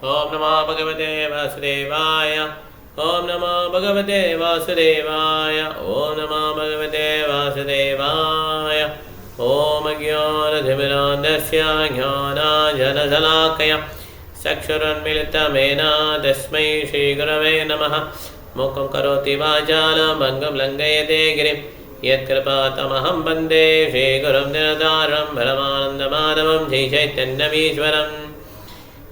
Om Namo Bhagavate Vasudevaya. Om Namo Bhagavate Vasudevaya. Om Namo Bhagavate Vasudevaya. Om Jnanadhimirandasya Jnanajanadhalakaya Sakshuranmilitamena Tasmai Shri Gurave Namaha. Mukam Karoti Vajalam Bhangam Langayate Girim Yatkripātamaham Bande Shri Gurum Dinadaram Paramanandamadavam Jai Chaitanyamīshwaram.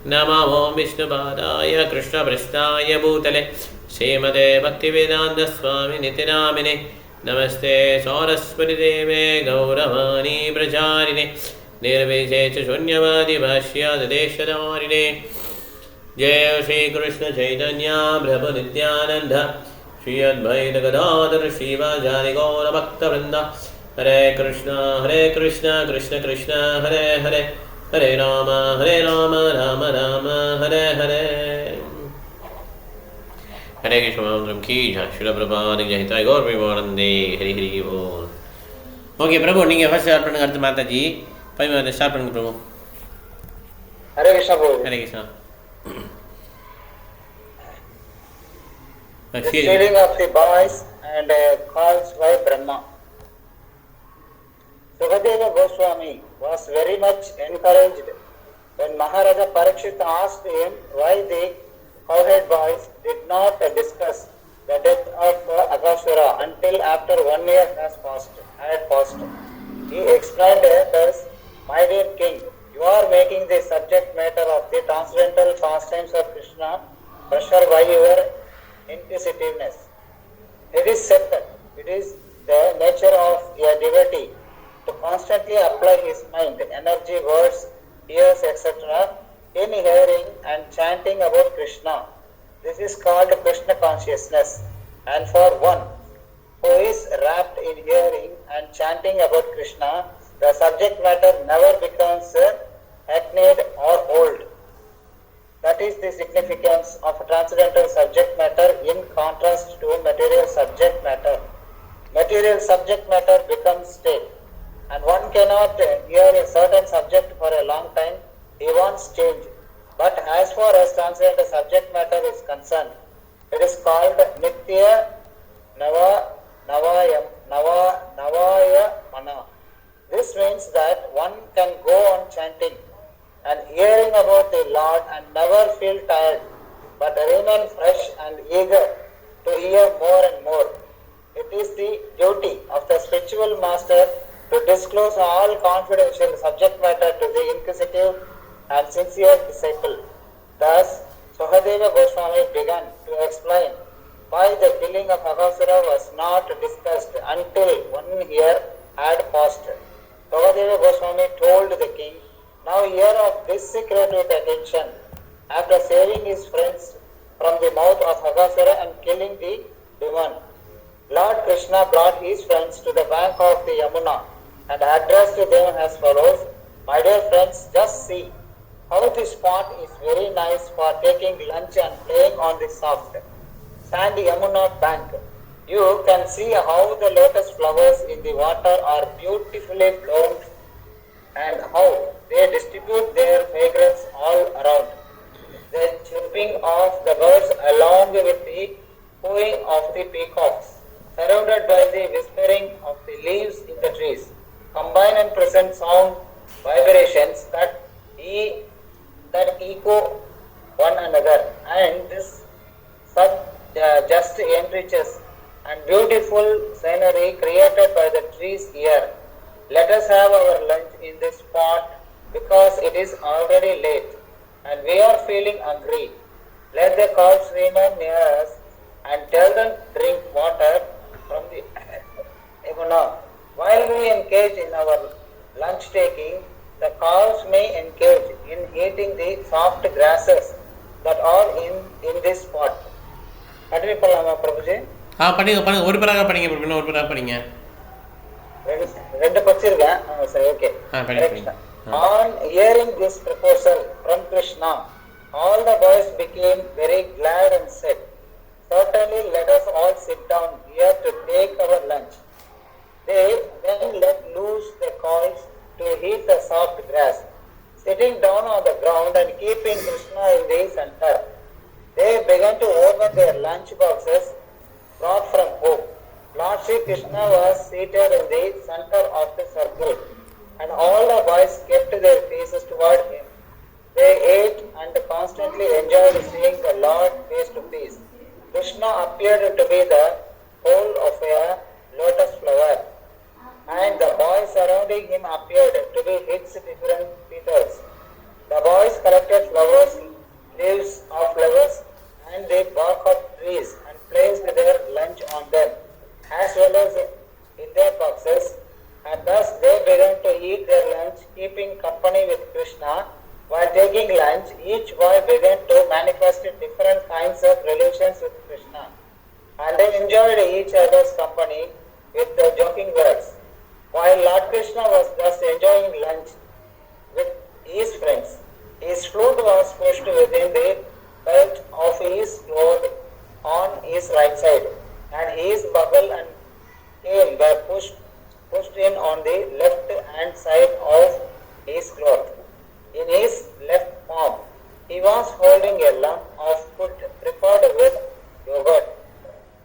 नमो विष्णुपादाय कृष्णप्रस्थाय भूतले श्रीमते भक्तिवेदान्तस्वामिनिति नामिने नमस्ते सरस्वतीदेवे गौरवाणी प्रचारिणे निर्विशेषशून्यवादि भाष्यादेशधारिणे जय श्रीकृष्ण चैतन्य प्रभु नित्यानन्द श्री अद्वैत गदाधर श्रीवासादि गौरभक्तवृन्द हरे कृष्ण कृष्ण कृष्ण हरे हरे हरे राम राम राम हरे हरे हरे कृष्ण मंत्रम की जय श्रील प्रभुपाद की जय गौर प्रेमानंदे हरि हरि बोल. ओके प्रभु நீங்க ஃபர்ஸ்ட் ஸ்டார்ட் பண்ணுங்க. அடுத்து மாதாஜி பைமே ஸ்டார்ட் பண்ணுங்க பிரபு. हरे कृष्ण प्रभु. हरे Krishna. The stealing of the boys and calls by Brahma. Sukadeva Goswami was very much encouraged when Maharaja Parikshit asked him why the cowhead boys did not discuss the death of Akasura until after 1 year had passed. He explained thus, "My dear king, you are making the subject matter of the transcendental pastimes of Krishna pressure by your inquisitiveness. It is said that it is the nature of a devotee to constantly apply his mind, energy, words, ears, etc. in hearing and chanting about Krishna. This is called Krishna consciousness. And for one who is wrapped in hearing and chanting about Krishna, the subject matter never becomes hackneyed or old. That is the significance of transcendental subject matter in contrast to material subject matter. Material subject matter becomes stale, and one cannot hear a certain subject for a long time. He wants change. But as far as transcendental subject matter is concerned, it is called Nitya Navaya Mana. This means that one can go on chanting and hearing about the Lord and never feel tired, but remain fresh and eager to hear more and more. It is the duty of the spiritual master to disclose all confidential subject matter to the inquisitive and sincere disciple. Thus, Sukadeva Goswami began to explain why the killing of Akasura was not discussed until 1 year had passed. Sukadeva Goswami told the king, "Now hear of this secret with attention. After saving his friends from the mouth of Akasura and killing the demon, Lord Krishna brought his friends to the bank of the Yamuna and addressed them as follows, My dear friends, just see how this spot is very nice for taking lunch and playing on the soft sandy Yamuna bank. You can see how the lotus flowers in the water are beautifully blown and how they distribute their fragrance all around. The chirping of the birds along with the cooing of the peacocks, surrounded by the whispering of the leaves in the trees, combine and present sound vibrations that echo one another, and this just enriches and beautiful scenery created by the trees here. Let us have our lunch in this spot because it is already late and we are feeling hungry. Let the cows remain near us and tell them drink water from the Yamuna. While we engage in our lunch taking, the cows may engage in eating the soft grasses that are in this spot." Continue பண்ணலாமா பிரபுஜி? பண்ணுங்க ஒரு பேராக படிங்க பிரபு. ஒரு பேராக படிங்க. ரெண்டு படிச்சிருக்கேன். சரி, okay. On hearing this proposal from Krishna, all the boys became very glad and said, "Certainly let us all sit down here to take our lunch." They then let loose the cows to eat the soft grass. sitting down on the ground and keeping Krishna in the center. They began to open their lunch boxes brought from home. Lord Sri Krishna was seated in the center of the circle, and all the boys kept their faces toward him. They ate and constantly enjoyed seeing the Lord face to face. Krishna appeared to be the whole of a lotus flower, and the boys surrounding him appeared to be its different petals. The boys collected flowers, leaves of flowers, and the bark of trees and placed their lunch on them, as well as in their boxes, and thus they began to eat their lunch, keeping company with Krishna. While taking lunch, each boy began to manifest different kinds of relations with Krishna, and they enjoyed each other's company with the joking words. While Lord Krishna was thus enjoying lunch with his friends, his flute was pushed within the belt of his cloth on his right side, and his bugle and cane were pushed in on the left hand side of his cloth. In his left palm, he was holding a lump of food prepared with yogurt,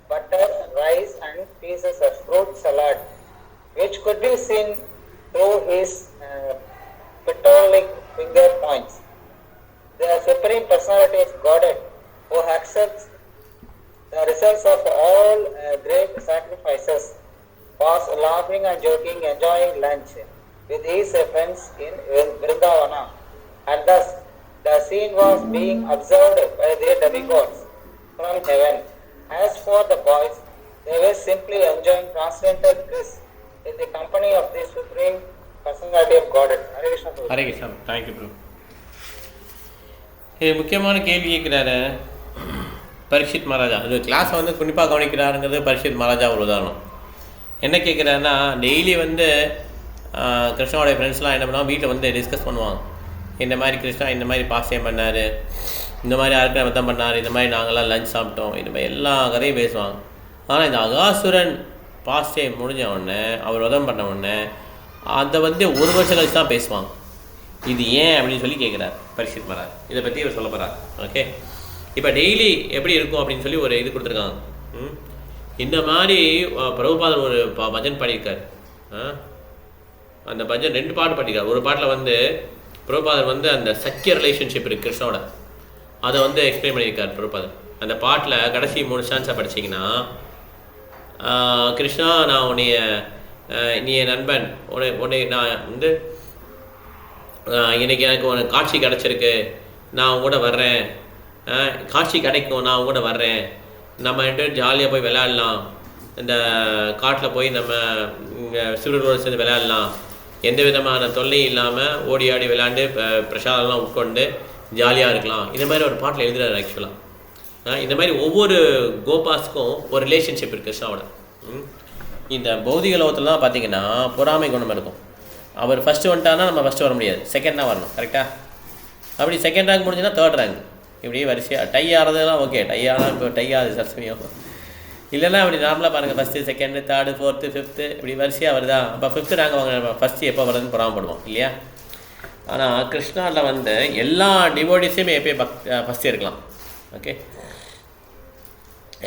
butter, rice, and pieces of fruit salad, which could be seen through his pectoral finger points. The Supreme Personality of Godhead, who accepts the results of all great sacrifices, was laughing and joking, enjoying lunch with his friends in Vrindavana, and thus the scene was being observed by the demigods from heaven. As for the boys, they were simply enjoying transcendental bliss in the company of the Supreme Personality of Godhead. Hare Krishna. Hare Krishna. Thank you bro. இது முக்கியமான கேள்வி கேட்குறாரு பரீட்சித் மகாராஜா. இது கிளாஸை வந்து குறிப்பாக கவனிக்கிறாருங்கிறது பரீட்சித் மகாராஜா ஒரு உதாரணம். என்ன கேட்குறாருன்னா, டெய்லி வந்து கிருஷ்ணாவுடைய ஃப்ரெண்ட்ஸ்லாம் என்ன பண்ணுவாங்க, வீட்டில் வந்து டிஸ்கஸ் பண்ணுவாங்க. இந்த மாதிரி கிருஷ்ணா இந்த மாதிரி பாஸ்டியம் பண்ணார், இந்த மாதிரி யாருக்கும் மதம் பண்ணார், இந்த மாதிரி நாங்கள்லாம் லஞ்ச் சாப்பிட்டோம், இந்த மாதிரி எல்லா கதையும் பேசுவாங்க. ஆனால் இந்த அகாசுரன் பாஸ்டியம் முடிஞ்ச உடனே, அவர் வதம் பண்ண உடனே அதை வந்து ஒரு வருஷம் கழிச்சு தான் பேசுவாங்க. இது ஏன் அப்படின்னு சொல்லி கேட்குறாரு பரீட்சித் மகாராஜ். இதை பற்றி இவர் சொல்ல போகிறார். ஓகே, இப்போ டெய்லி எப்படி இருக்கும் அப்படின்னு சொல்லி ஒரு இது கொடுத்துருக்காங்க. இந்த மாதிரி பிரபுபாதர் ஒரு பஜன் பாடியிருக்கார். அந்த பஜன் 2 பாட்டு பாடியிருக்கார். ஒரு பாட்டில் வந்து பிரபுபாதர் வந்து அந்த சக்கிய ரிலேஷன்ஷிப் இருக்குது கிருஷ்ணோட, அதை வந்து எக்ஸ்பிளைன் பண்ணியிருக்கார் பிரபுபாதர். அந்த பாட்டில் கடைசி 3 ஸ்டான்ஸாக படிச்சிங்கன்னா, கிருஷ்ணா நான் உன்னைய நீ என் நண்பன், உன்னை நான் வந்து இன்றைக்கி எனக்கு ஒரு காட்சி கிடச்சிருக்கு, நான் உன் கூட வர்றேன், காட்சி கிடைக்கும், நான் உன் கூட வர்றேன், நம்ம 2 பேரும் ஜாலியாக போய் விளையாடலாம், இந்த காட்டில் போய் நம்ம இங்கே சிறுவர்களோடு சேர்ந்து விளையாடலாம், எந்த விதமான தொல்லையும் இல்லாமல் ஓடி ஆடி விளையாண்டு பிரசாதம்லாம் உட்கொண்டு ஜாலியாக இருக்கலாம். இந்த மாதிரி ஒரு பாட்டில் எழுதுறாரு. ஆக்சுவலாக இந்த மாதிரி ஒவ்வொரு கோபாஸ்க்கும் ஒரு ரிலேஷன்ஷிப் இருக்குது கிருஷ்ணாவோட. இந்த பௌதிக லோகத்தில் தான் பார்த்தீங்கன்னா பொறாமை குணம் இருக்கும். அவர் ஃபஸ்ட்டு வந்துட்டான்னா நம்ம ஃபஸ்ட்டு வர முடியாது, செகண்ட் தான் வரணும். கரெக்டாக? அப்படி செகண்ட் ரேங்க் முடிஞ்சுன்னா 3rd ரேங்க், இப்படி வரிசையாக டை ஆகிறதுலாம் ஓகே. டை ஆனால் இப்போ டை ஆகுது சர்சமியம். இல்லைன்னா அப்படி நார்மலாக பாருங்கள், first, second, 3rd, 4th, 5th இப்படி வரிசையாக வருதா. அப்போ 5th ரேங்க் வாங்க நம்ம ஃபஸ்ட்டு எப்போ வருதுன்னு பொறாமப்படுவோம் இல்லையா? ஆனால் கிருஷ்ணாவில் வந்து எல்லா டிவோடிஸுமே எப்பயும் ஃபஸ்ட்டே இருக்கலாம். ஓகே,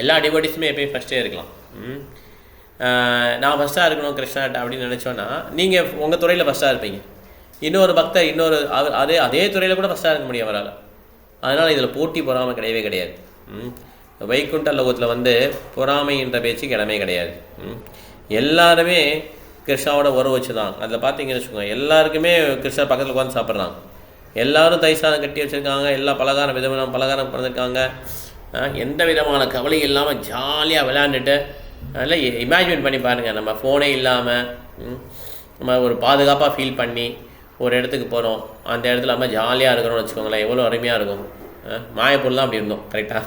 எல்லா டிவோடிஸுமே எப்பயும் ஃபஸ்ட்டே இருக்கலாம். நான் ஃபஸ்ட்டாக இருக்கணும் கிருஷ்ணாட்ட அப்படின்னு நினச்சோன்னா நீங்கள் உங்கள் துறையில் ஃபஸ்ட்டாக இருப்பீங்க. இன்னொரு பக்தர் இன்னொரு அதே துறையில் கூட ஃபஸ்ட்டாக இருக்க முடியும் அவரால். அதனால் இதில் போட்டி பொறாமை கிடையவே கிடையாது. வைகுண்ட லோகத்தில் வந்து பொறாமைன்ற பேச்சுக்கு இடமே கிடையாது. எல்லாருமே கிருஷ்ணாவோட உறவு வச்சு தான். அதில் பார்த்தீங்கன்னு வச்சுக்கோங்க, எல்லாருக்குமே கிருஷ்ணர் பக்கத்தில் உட்காந்து சாப்பிட்றாங்க. எல்லோரும் தைசாதம் கட்டி வச்சுருக்காங்க, எல்லா பலகாரம் விதமான பலகாரம் பிறந்திருக்காங்க. எந்த விதமான கவலையும் இல்லாமல் ஜாலியாக விளையாண்டுட்டு, அதனால் இமேஜின் பண்ணி பாருங்கள், நம்ம ஃபோனே இல்லாமல் நம்ம ஒரு பாதுகாப்பாக ஃபீல் பண்ணி ஒரு இடத்துக்கு போகிறோம், அந்த இடத்துல நம்ம ஜாலியாக இருக்கிறோம்னு வச்சுக்கோங்களேன், எவ்வளோ அருமையாக இருக்கும். மாயப்பூர் தான் அப்படி இருந்தோம். கரெக்டாக?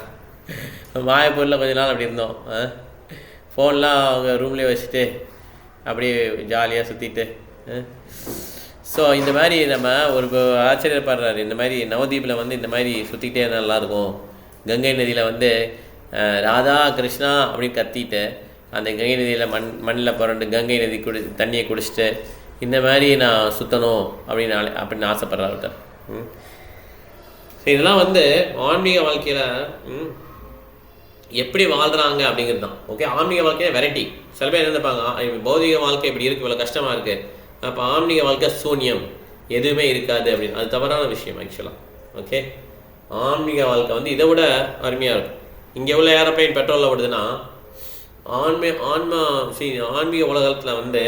மாயப்பூரில் கொஞ்ச நாள் அப்படி இருந்தோம். ஃபோன்லாம் அவங்க ரூம்லேயே வச்சுட்டு அப்படியே ஜாலியாக சுற்றிட்டு. ஸோ இந்த மாதிரி நம்ம ஒரு ஆச்சரியப்படுறாரு. இந்த மாதிரி நவதீபில் வந்து இந்த மாதிரி சுற்றிக்கிட்டே நல்லாயிருக்கும். கங்கை நதியில் வந்து ராதா கிருஷ்ணா அப்படின்னு கத்திட்டு அந்த கங்கை நதியில் மண்ணில் புரண்டு கங்கை நதி தண்ணியை குடிச்சிட்டு இந்த மாதிரி நான் சுற்றணும் அப்படின்னு ஆசைப்படுறாரு ஒருத்தர். இதெல்லாம் வந்து ஆன்மீக வாழ்க்கையில் எப்படி வாழ்கிறாங்க அப்படிங்கிறது தான். ஓகே, ஆன்மீக வாழ்க்கையை வெரைட்டி. சில பேர் என்ன நினைப்பாங்க, பௌதிக வாழ்க்கை இப்படி இருக்குது, இவ்வளோ கஷ்டமாக இருக்குது, அப்போ ஆன்மீக வாழ்க்கை சூன்யம், எதுவுமே இருக்காது அப்படின்னு. அது தவறான விஷயம் ஆக்சுவலாக. ஓகே, ஆன்மீக வாழ்க்கை வந்து இதை விட அருமையாக இருக்கும். இங்கே உள்ள ஏரோப்ளைன் பெட்ரோலில் ஓடுதுன்னா ஆன்மீக உலகத்தில் வந்து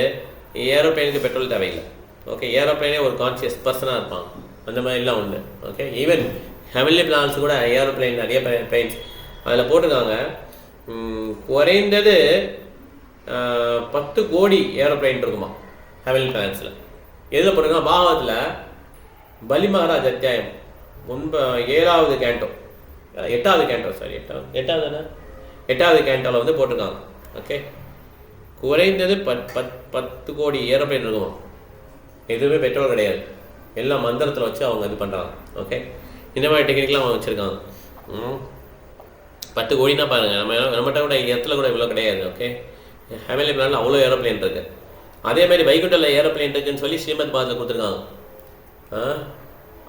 ஏரோப்ளைனுக்கு பெட்ரோல் தேவையில்லை. ஓகே, ஏரோப்ளைனே ஒரு கான்சியஸ் பர்சனாக இருப்பாங்க, அந்த மாதிரிலாம் உண்டு. ஓகே, ஈவன் ஹெவன்லி பிளான்ஸ் கூட ஏரோப்ளைன் நிறைய பிளைன்ஸ் அதில் போட்டிருக்காங்க. குறைந்தது 10 கோடி ஏரோப்ளைன் இருக்குமா ஹெவன்லி பிளான்ஸில். எதில் போட்டிருக்காங்க? பாகவத்தில் பலி மகாராஜ் அத்தியாயம் 7வது கேண்டோ, 8வது கேண்டோ, சாரி 8வது கேண்டோவில் வந்து போட்டிருக்காங்க. ஓகே, குறைந்தது 10 கோடி ஏரோப்ளைன் இருக்குமா. எதுவுமே பெட்ரோல் கிடையாது, எல்லாம் மந்திரத்தில் வச்சு அவங்க இது பண்ணுறாங்க. ஓகே, இந்த மாதிரி டெக்னிக்லாம் அவங்க வச்சுருக்காங்க. 10 கோடினா பாருங்கள், நம்மகிட்ட கூட இடத்துல கூட இவ்வளோ கிடையாது. ஓகே, ஹெவன்லி பிளானில் அவ்வளோ ஏரோப்ளைன் இருக்குது. அதேமாதிரி வைகுண்டத்தில் ஏரோப்ளைன் இருக்குதுன்னு சொல்லி ஸ்ரீமத் பாகத்தில் கொடுத்துருக்காங்க.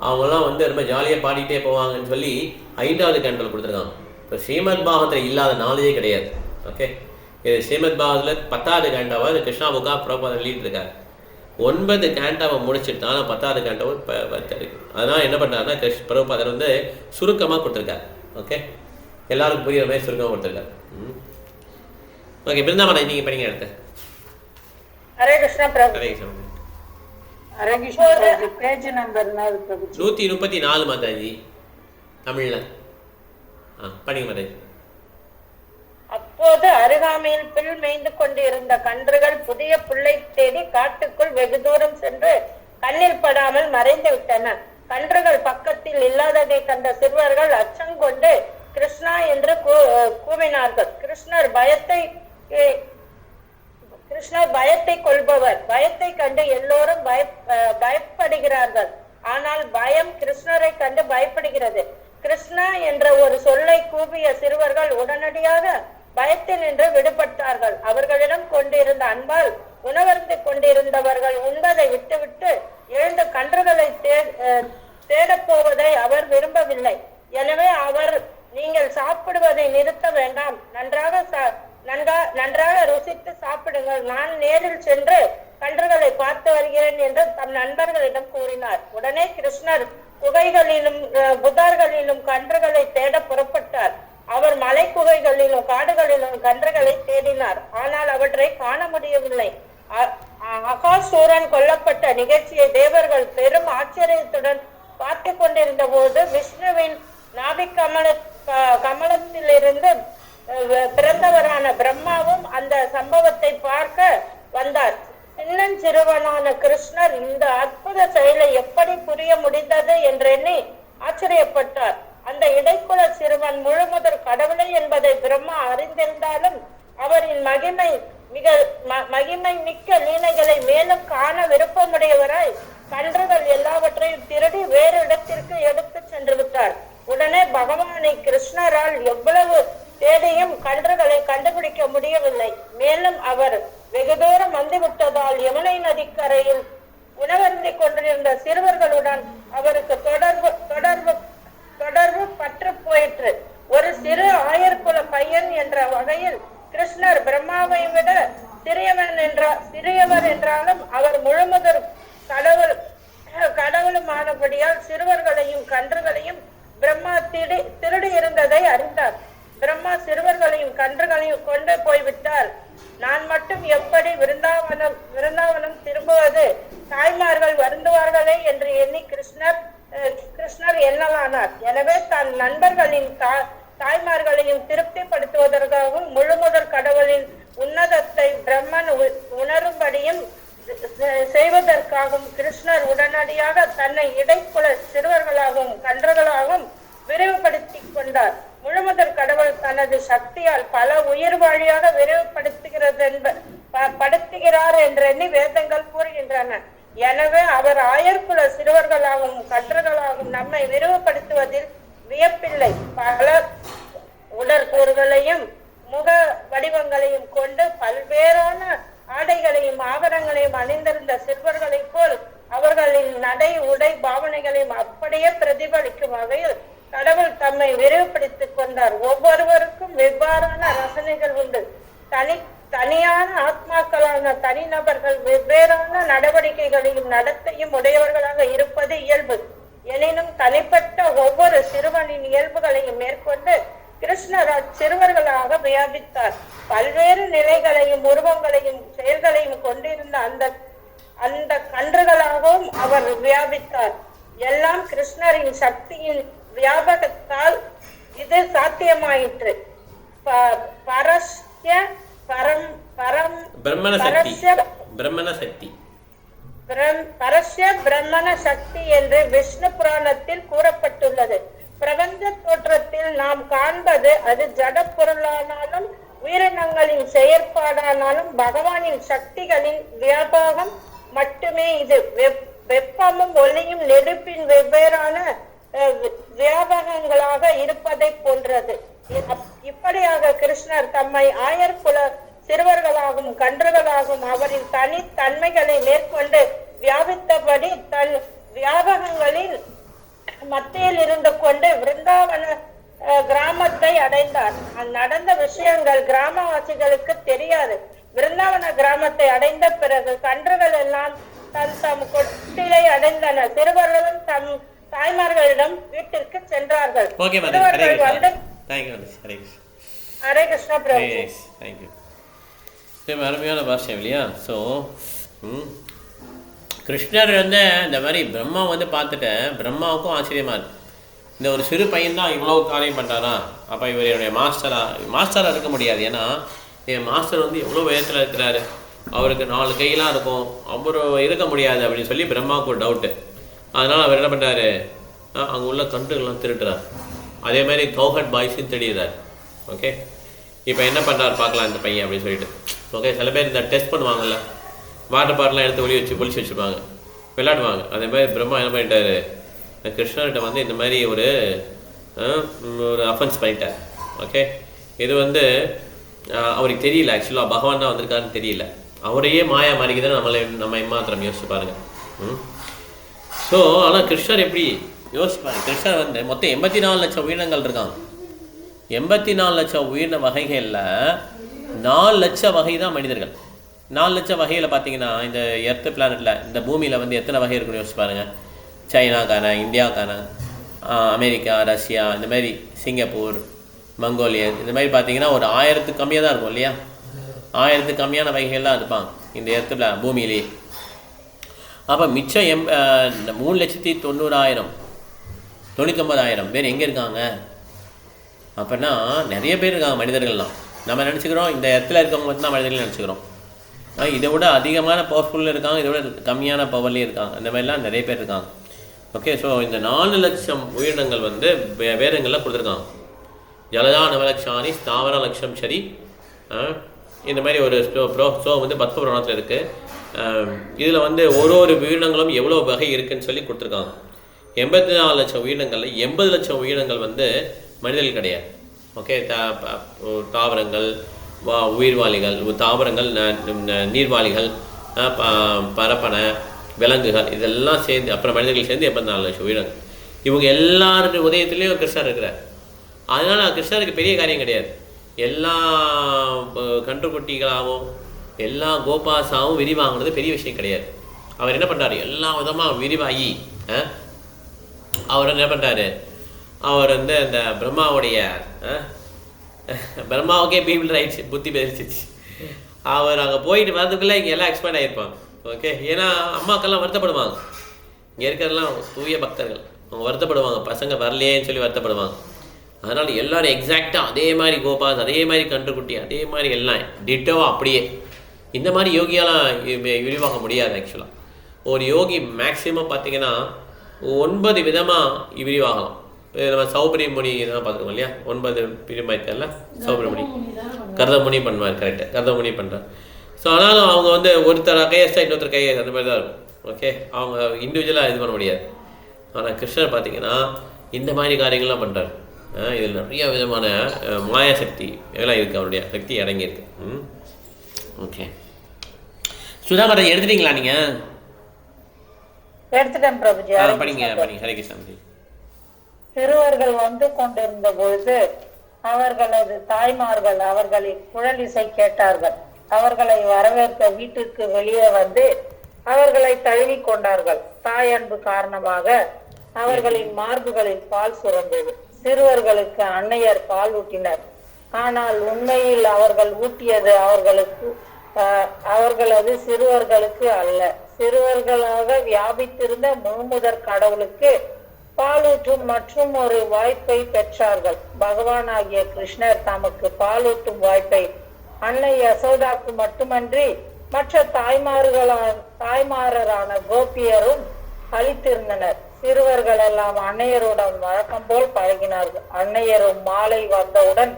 அவங்களாம் வந்து ரொம்ப ஜாலியாக பாடிட்டே போவாங்கன்னு சொல்லி 5வது கேண்டோவில் கொடுத்துருக்காங்க. இப்போ ஸ்ரீமத் பாகத்தில் இல்லாத நாலேஜே கிடையாது. ஓகே, இது ஸ்ரீமத் பாகத்தில் 10வது கேண்டாவை இது கிருஷ்ணா புக்கா பிரபாதம் லீட் இருக்கார். 9 கேண்டாவை முடிச்சுட்டு தான் 10வது கேண்டாவை அதனால் என்ன பண்ணுறாருன்னா பிரபாதர் வந்து சுருக்கமாக கொடுத்துருக்காரு. ஓகே, எல்லாருக்கும் புரியுற மாதிரி சுருக்கமாக கொடுத்துருக்காரு. ஓகே, பிருந்தாவனம் நீங்கள் படிங்க அடுத்து. ஹரே கிருஷ்ணா பிரபு. ஹரே கிருஷ்ணா. ஹரே கிருஷ்ணா பிரபு. பேஜ் நம்பர் 134 மாதாஜி தமிழில். படிங்க மாதாஜி. அப்போது அருகாமையில் புல் மேய்ந்து கொண்டிருந்த கன்றுகள் புதிய புல்லை தேடி காட்டுக்குள் வெகு தூரம் சென்று கண்ணில் படாமல் மறைந்து விட்டன. கன்றுகள் பக்கத்தில் இல்லாததை கண்ட சிறுவர்கள் அச்சங்கொண்டு கிருஷ்ணா என்று கூவினார்கள். கிருஷ்ணர் பயத்தை கொள்பவர். பயத்தை கண்டு எல்லோரும் பயப்படுகிறார்கள். ஆனால் பயம் கிருஷ்ணரை கண்டு பயப்படுகிறது. கிருஷ்ணா என்ற ஒரு சொல்லை கூவிய சிறுவர்கள் உடனடியாக பயத்தில் நின்று விடுபட்டார்கள். அவர்களிடம் கொண்டிருந்த அன்பால் உணவருந்து கொண்டிருந்தவர்கள் உண்பதை விட்டுவிட்டு எழுந்த கன்றுகளை தேடப் போவதை அவர் விரும்பவில்லை. எனவே அவர், நீங்கள் சாப்பிடுவதை நிறுத்த வேண்டாம், நன்றாக ருசித்து சாப்பிடுங்கள், நான் நேரில் சென்று கன்றுகளை பார்த்து வருகிறேன் என்று தம் நண்பர்களிடம் கூறினார். உடனே கிருஷ்ணர் குகைகளிலும் புதார்களிலும் கன்றுகளை தேட புறப்பட்டார். அவர் மலை குகைகளிலும் காடுகளிலும் கன்றுகளை தேடினார். ஆனால் அவற்றை காண முடியவில்லை. அகாசூரன் கொல்லப்பட்ட நிகழ்ச்சியை தேவர்கள் பெரும் ஆச்சரியத்துடன் பார்த்து கொண்டிருந்த போது விஷ்ணுவின் நாபி கமலத்திலிருந்து பிறந்தவரான பிரம்மாவும் அந்த சம்பவத்தை பார்க்க வந்தார். சின்னஞ்சிறுவனான கிருஷ்ணர் இந்த அற்புத செயலை எப்படி புரிய முடிந்தது என்றெண்ணி ஆச்சரியப்பட்டார். அந்த இடைக்குல சிறுவன் முழுமுதற் கடவுளை என்பதை பிரம்மா அறிந்திருந்தாலும் அவரின் மகிமை மிக்க லீலைகளை மேலும் காண விருப்பமுடையவராய் கன்றுகள் எல்லாவற்றையும் திருடி வேறு இடத்திற்கு எடுத்து சென்று விட்டார். உடனே பகவானை கிருஷ்ணரால் எவ்வளவு தேடியும் கன்றுகளை கண்டுபிடிக்க முடியவில்லை. மேலும் அவர் வெகு தூரம் வந்துவிட்டதால் யமுனை நதிக்கரையில் உணவருந்திக் கொண்டிருந்த சிறுவர்களுடன் அவருக்கு தொடர்பு பற்று போயிற்று. ஒரு சிறு ஆயர்குல பையன் என்ற வகையில் கிருஷ்ணர் பிரம்மாவை விட சிறியவர் என்றாலும் அவர் முழுமுதற் கடவுளுமானபடியால் சிறுவர்களையும் கன்றுகளையும் பிரம்மா திருடி இருந்ததை அறிந்தார். பிரம்மா சிறுவர்களையும் கன்றுகளையும் கொண்டு போய்விட்டார். நான் மட்டும் எப்படி விருந்தாவனம் திரும்புவது? தாய்மார்கள் வருந்துவார்களே என்று எண்ணி கிருஷ்ணர் எண்ணலானார். எனவே தன் நண்பர்களின் தாய்மார்களையும் திருப்திப்படுத்துவதற்காகவும் முழுமுதற் கடவுளின் உன்னதத்தை பிரம்மன் உணரும்படியும் செய்வதற்காகவும் கிருஷ்ணர் உடனடியாக தன்னை இடைக்குல சிறுவர்களாகவும் கன்றுகளாகவும் விரிவுபடுத்திக் கொண்டார். முழுமுதற் கடவுள் தனது சக்தியால் பல உயிர் வழியாக விரிவுபடுத்துகிறார் என்றெண்ணி வேதங்கள் கூறுகின்றன. எனவே அவர் ஆயர்குல சிறுவர்களாகவும் கன்றுகளாகவும் நம்மை விரிவுபடுத்துவதில் வியப்பில்லை. பல உடற்கூறுகளையும் முக வடிவங்களையும் கொண்டு பல்வேறான ஆடைகளையும் ஆபரணங்களையும் அணிந்திருந்த சிறுவர்களைப் போல் அவர்களின் நடை உடை பாவனைகளையும் அப்படியே பிரதிபலிக்கும் வகையில் கடவுள் தம்மை விரிவுபடுத்திக் கொண்டார். ஒவ்வொருவருக்கும் வெவ்வேறான ரசனைகள் உண்டு. தனியான ஆத்மாக்களான தனிநபர்கள் வெவ்வேறான நடவடிக்கைகளையும் நடத்தையும் உடையவர்களாக இருப்பது இயல்பு. எனினும் தனிப்பட்ட ஒவ்வொரு சிறுவனின் இயல்புகளையும் மேற்கொண்டு கிருஷ்ணர் அச்சிறுவர்களாக வியாபித்தார். பல்வேறு நிலைகளையும் உருவங்களையும் செயல்களையும் கொண்டிருந்த அந்த கன்றுகளாகவும் அவர் வியாபித்தார். எல்லாம் கிருஷ்ணரின் சக்தியின் வியாபகத்தால் இது சாத்தியமாயிற்று. பரஸ்ய பிரம்மண சக்தி என்று விஷ்ணு புராணத்தில் கூறப்பட்டுள்ளது. பிரபஞ்ச தோற்றத்தில் நாம் காண்பது அது ஜட பொருளானாலும் உயிரினங்களின் செயற்பாடானாலும் பகவானின் சக்திகளின் வியாபகம் மட்டுமே. இது வெப்பமும் ஒளியும் நெருப்பின் வெவ்வேறான வியாபகங்களாக இருப்பதை போன்றது. இப்படியாக கிருஷ்ணர் தம்மை ஆயர்குல சிறுவர்களாகவும் கன்றுகளாகவும் அவரின் தனித்தன்மைகளை மேற்கொண்டு வியாபித்தபடி தன் வியாபகங்களின் மத்தியில் இருந்து கொண்டு விருந்தாவன கிராமத்தை அடைந்தார். நடந்த விஷயங்கள் கிராமவாசிகளுக்கு தெரியாது. விருந்தாவன கிராமத்தை அடைந்த பிறகு கன்றுகள் எல்லாம் தம் கொட்டிலை அடைந்தன. சிறுவர்களும் தம் தாய்மார்களிடம் வீட்டிற்கு சென்றார்கள். ஹரே கிருஷ்ணா பிரபு. அருமையான பாஷை இல்லையா? ஸோ கிருஷ்ணர் வந்து இந்த மாதிரி பிரம்மா வந்து பார்த்துட்டேன். பிரம்மாவுக்கும் ஆச்சரியமாக இருக்கு. இந்த ஒரு சிறு பையன் தான் இவ்வளோ காரியம் பண்ணுறாரா? அப்போ இவர் என்னுடைய மாஸ்டராக இருக்க முடியாது. ஏன்னா என் மாஸ்டர் வந்து எவ்வளோ உயரத்தில் இருக்கிறாரு, அவருக்கு 4 கையெல்லாம் இருக்கும், அவர் இருக்க முடியாது அப்படின்னு சொல்லி பிரம்மாவுக்கு ஒரு டவுட்டு. அதனால் அவர் என்ன பண்ணுறாரு, அங்கே உள்ள கன்றுகள்லாம் திருட்டுறார். அதே மாதிரி கௌஹட் பாய்ஸையும் தேடிடுறார். ஓகே, இப்போ என்ன பண்ணுறாரு பார்க்கலாம் இந்த பையன் அப்படின்னு சொல்லிட்டு. ஓகே, சில பேர் இந்த டெஸ்ட் பண்ணுவாங்கல்ல, வாட்டர் பாட்டிலாம் எடுத்து பொலிச்சு வச்சுருப்பாங்க, விளையாடுவாங்க. அதே மாதிரி பிரம்மா என்ன பண்ணிட்டாரு, கிருஷ்ணர்கிட்ட வந்து இந்த மாதிரி ஒரு அஃபென்ஸ் பண்ணிட்டார். ஓகே, இது வந்து அவருக்கு தெரியல. ஆக்சுவலாக பகவான் தான் வந்திருக்காருன்னு தெரியல. அவரையே மாயா மாறிக்குதுன்னு நம்ம ஏமாத்திரம் யோசிச்சு பாருங்க. ஸோ ஆனால் கிருஷ்ணர் எப்படி யோசிப்பாங்க. கிருஷ்ணர் வந்து மொத்தம் 84 லட்சம் உயிரினங்கள் இருக்காங்க. 84 லட்சம் உயிரின வகைகளில் 4 லட்சம் வகை தான் மனிதர்கள். 4 லட்சம் வகையில் பார்த்தீங்கன்னா இந்த எர்த்து பிளானட்டில், இந்த பூமியில் வந்து எத்தனை வகை இருக்குன்னு யோசிச்சு பாருங்கள். சைனாக்கான, இந்தியாக்கான, அமெரிக்கா, ரஷ்யா, இந்த மாதிரி சிங்கப்பூர், மங்கோலியன், இந்த மாதிரி பார்த்தீங்கன்னா ஒரு 1000க்கு கம்மியாக தான் இருக்கும் இல்லையா? 1000க்கு கம்மியான வகைகள்லாம் இருப்பாங்க இந்த இடத்துல பூமியிலேயே. அப்போ மிச்சம் 3,90,000 பேர் எங்கே இருக்காங்க அப்படின்னா நிறைய பேர் இருக்காங்க மனிதர்கள்லாம். நம்ம நினச்சிக்கிறோம் இந்த இடத்துல இருக்கவங்க மட்டும்தான் மனிதர்கள் நினச்சிக்கிறோம். இதை விட அதிகமான பவர்ஃபுல்லில் இருக்காங்க, இதை விட கம்மியான பவர்லேயும் இருக்காங்க. அந்த மாதிரிலாம் நிறைய பேர் இருக்காங்க. ஓகே, ஸோ இந்த 4 லட்சம் உயிரினங்கள் வந்து வேதங்களில் கொடுத்துருக்காங்க. ஜலஜா நவலக்ஷானி ஸ்தாவர லட்சம் சரி, இந்த மாதிரி ஒரு ஸோ வந்து பத்ம புராணத்தில் இருக்குது. இதில் வந்து ஒரு உயிரினங்களும் எவ்வளோ வகை இருக்குதுன்னு சொல்லி கொடுத்துருக்காங்க. 84 லட்சம் உயிரினங்களில் 80 லட்சம் உயிரினங்கள் வந்து மனிதர்கள் கிடையாது. ஓகே, தாவரங்கள், உயிர்வாளிகள், தாவரங்கள், நீர்வாளிகள், பரப்பனை, விலங்குகள், இதெல்லாம் சேர்ந்து அப்புறம் மனிதர்கள் சேர்ந்து 84 லட்சம் உயிரினங்கள். இவங்க எல்லாருடைய உதயத்துலேயும் கிருஷ்ணர் இருக்கிறார். அதனால் கிருஷ்ணருக்கு பெரிய காரியம் கிடையாது. எல்லா கன்றுக்குட்டிகளாகவும் எல்லா கோபாசாவும் விரிவாங்கினது பெரிய விஷயம் கிடையாது. அவர் என்ன பண்ணுறாரு, எல்லா விதமாக விரிவாகி அவர் என்ன பண்ணுறாரு, அவர் வந்து அந்த பிரம்மாவுக்கே பீபிள் ரைட்ஸ் புத்தி பேசிச்சு. அவர் அங்கே போயிட்டு வரதுக்குள்ளே இங்கே எல்லாம் எக்ஸ்பேண்ட் ஆகிருப்பாங்க. ஓகே, ஏன்னா அம்மாக்கெல்லாம் வருத்தப்படுவாங்க. இங்கே இருக்கிறதெல்லாம் தூய பக்தர்கள், அவங்க வருத்தப்படுவாங்க, பசங்க வரலையேன்னு சொல்லி வருத்தப்படுவாங்க. அதனால் எல்லோரும் எக்ஸாக்டாக அதே மாதிரி கோபாஸ், அதே மாதிரி கன்றுக்குட்டி, அதே மாதிரி எல்லாம் டிட்டோவாக அப்படியே. இந்த மாதிரி யோகியாலாம் விரிவாக்க முடியாது. ஆக்சுவலாக ஒரு யோகி மேக்ஸிமம் பார்த்திங்கன்னா 9 விதமாக விரிவாகலாம். நம்ம சௌபரிமுனி தான் பார்த்துருக்கோம் இல்லையா, 9 பிரிமாய்த்தல்ல சௌபரிமுனி, கர்தமுனி பண்ணுவார். கரெக்டாக கர்தமுனி பண்ணுறார். ஸோ ஆனாலும் அவங்க வந்து ஒருத்தர் கையெஸ்டாக இன்னொருத்தர் கையெஸ் அந்த மாதிரி தான் இருக்கும். ஓகே, அவங்க இண்டிவிஜுவலாக இது பண்ண முடியாது. ஆனால் கிருஷ்ணர் பார்த்திங்கன்னா இந்த மாதிரி காரியங்கள்லாம் பண்ணுறாரு. இதில் நிறைய விதமான மாயா சக்தி எல்லாம் இருக்குது, அவருடைய சக்தி அடங்கியிருக்கு. ஓகே. சுதா மாதாஜி எடுத்துட்டீங்களா நீங்கள்? எடுத்துட்டேன் பிரபுஜி. படிங்க படிங்க. ஹரே கிருஷ்ணா. சிறுவர்கள் வந்து கொண்டிருந்த பொழுது அவர்களது தாய்மார்கள் அவர்களின் குழல் இசை கேட்டார்கள். அவர்களை வரவேற்க வீட்டுக்கு வெளியே வந்து அவர்களை தழுவி கொண்டார்கள். தாய் அன்பு காரணமாக அவர்களின் மார்புகளில் பால் சுரந்தது. சிறுவர்களுக்கு அன்னையர் பால் ஊட்டினர். ஆனால் உண்மையில் அவர்கள் ஊட்டியது அவர்களது சிறுவர்களுக்கு அல்ல, சிறுவர்களாக வியாபித்திருந்த முழுமுதற் கடவுளுக்கு பாலூட்டும் மற்றும் ஒரு வாய்ப்பை பெற்றார்கள். பகவானாகிய கிருஷ்ணர் தமக்கு பாலூட்டும் வாய்ப்பை அன்னை யசோதாக்கு மட்டுமன்றி மற்ற தாய்மாரரான கோபியரும் அளித்திருந்தனர். சிறுவர்கள் எல்லாம் அன்னையருடன் வழக்கம் போல் பழகினார்கள். அன்னையரும் மாலை வந்தவுடன்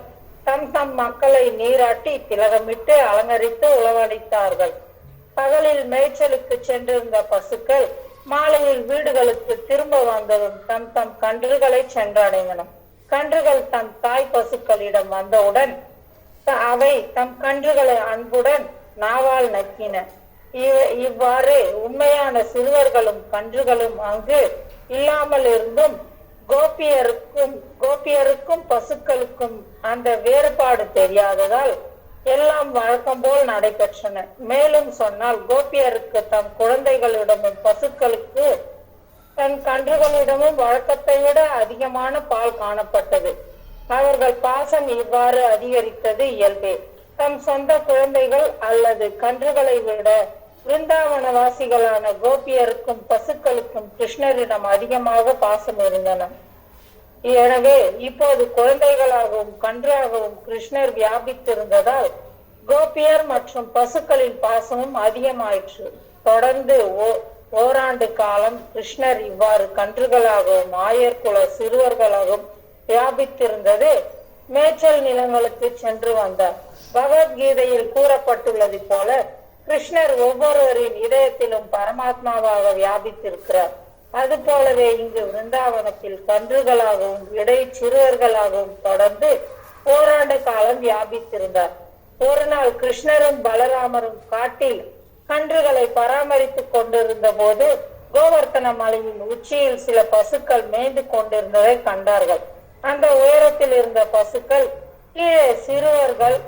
தம் தம் மக்களை நீராட்டி திலகமிட்டு அலங்கரித்து உளவளித்தார்கள். பகலில் மேய்ச்சலுக்கு சென்றிருந்த பசுக்கள் மாலையில் வீடுகளுக்கு திரும்ப வந்ததும் தம் தம் கன்றுகளை சென்றடைந்தன. கன்றுகள் தம் தாய் பசுக்களிடம் வந்தவுடன் அவை தம் கன்றுகளை அன்புடன் நாவால் நக்கின. இவ்வாறு உண்மையான சிறுவர்களும் கன்றுகளும் அங்கு இல்லாமல் இருந்தும் கோபியருக்கும் பசுக்களுக்கும் அந்த வேறுபாடு தெரியாததால் எல்லாம் வழக்கம் போல் நடைபெற்றன. மேலும் சொன்னால் கோபியருக்கு தம் குழந்தைகளிடமும் பசுக்களுக்கு தன் கன்றுகளிடமும் வழக்கத்தை விட அதிகமான பால் காணப்பட்டது. அவர்கள் பாசம் இவ்வாறு அதிகரித்தது இயல்பே. தம் சொந்த குழந்தைகள் அல்லது கன்றுகளை விட விருந்தாவனவாசிகளான கோபியருக்கும் பசுக்களுக்கும் கிருஷ்ணரிடம் அதிகமாக பாசம் இருந்தன. எனவே இப்போது குழந்தைகளாகவும் கன்றாகவும் கிருஷ்ணர் வியாபித்திருந்ததால் கோபியர் மற்றும் பசுக்களின் பாசமும் அதிகமாயிற்று. தொடர்ந்து ஓராண்டு காலம் கிருஷ்ணர் இவ்வாறு கன்றுகளாகவும் ஆயர்குல சிறுவர்களாகவும் வியாபித்திருந்தது. மேய்ச்சல் நிலங்களுக்கு சென்று வந்தார். பகவத்கீதையில் கூறப்பட்டுள்ளது போல கிருஷ்ணர் ஒவ்வொருவரின் இதயத்திலும் பரமாத்மாவாக வியாபித்திருக்கிறார். அது போலவே இங்கு விருந்தாவனத்தில் கன்றுகளாகவும் இடை சிறுவர்களாகவும் தொடர்ந்து ஓராண்டு காலம் வியாபித்திருந்தார். ஒரு நாள் கிருஷ்ணரும் பலராமரும் காட்டில் கன்றுகளை பராமரித்துக் கொண்டிருந்த போது கோவர்த்தன மலையின் உச்சியில் சில பசுக்கள் மேய்ந்து கொண்டிருந்ததை கண்டார்கள். அந்த உயரத்தில் இருந்த பசுக்கள் கீழே சிறுவர்கள்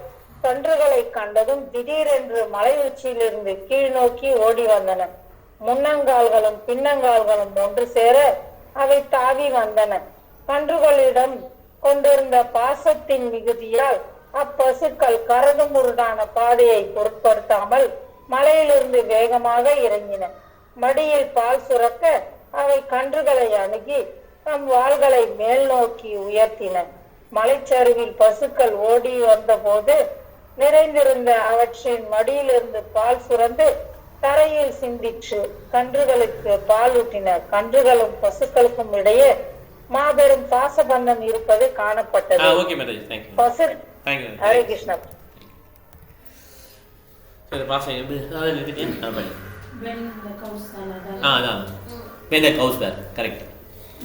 கன்றுகளை கண்டதும் திடீரென்று மலை உச்சியிலிருந்து கீழ் நோக்கி ஓடி வந்தன. முன்னங்கால்களும் பின்னங்கால்களும் ஒன்று சேர அவை தாவி வந்தன. கன்றுகளிடம் கொண்டிருந்த பாசத்தின் மிகுதியால் அப்பசுக்கள் கரடு முரடான பாதையை பொருட்படுத்தாமல் மலையிலிருந்து வேகமாக இறங்கின. மடியில் பால் சுரக்க அவை கன்றுகளை அணுகி தம் வாள்களை மேல் நோக்கி உயர்த்தின. மலைச்சருவில் பசுக்கள் ஓடி வந்த போது நிறைந்திருந்த அவற்றின் மடியிலிருந்து பால் சுரந்து தரையில் சிந்திற்று. கன்றுகளுக்கு பால் ஊட்டின. கன்றுகளும் பசுக்களுக்கும் இடையே மாபெரும் பாசபந்தம் இருப்பது காணப்பட்டது. பசு Hare Krishna.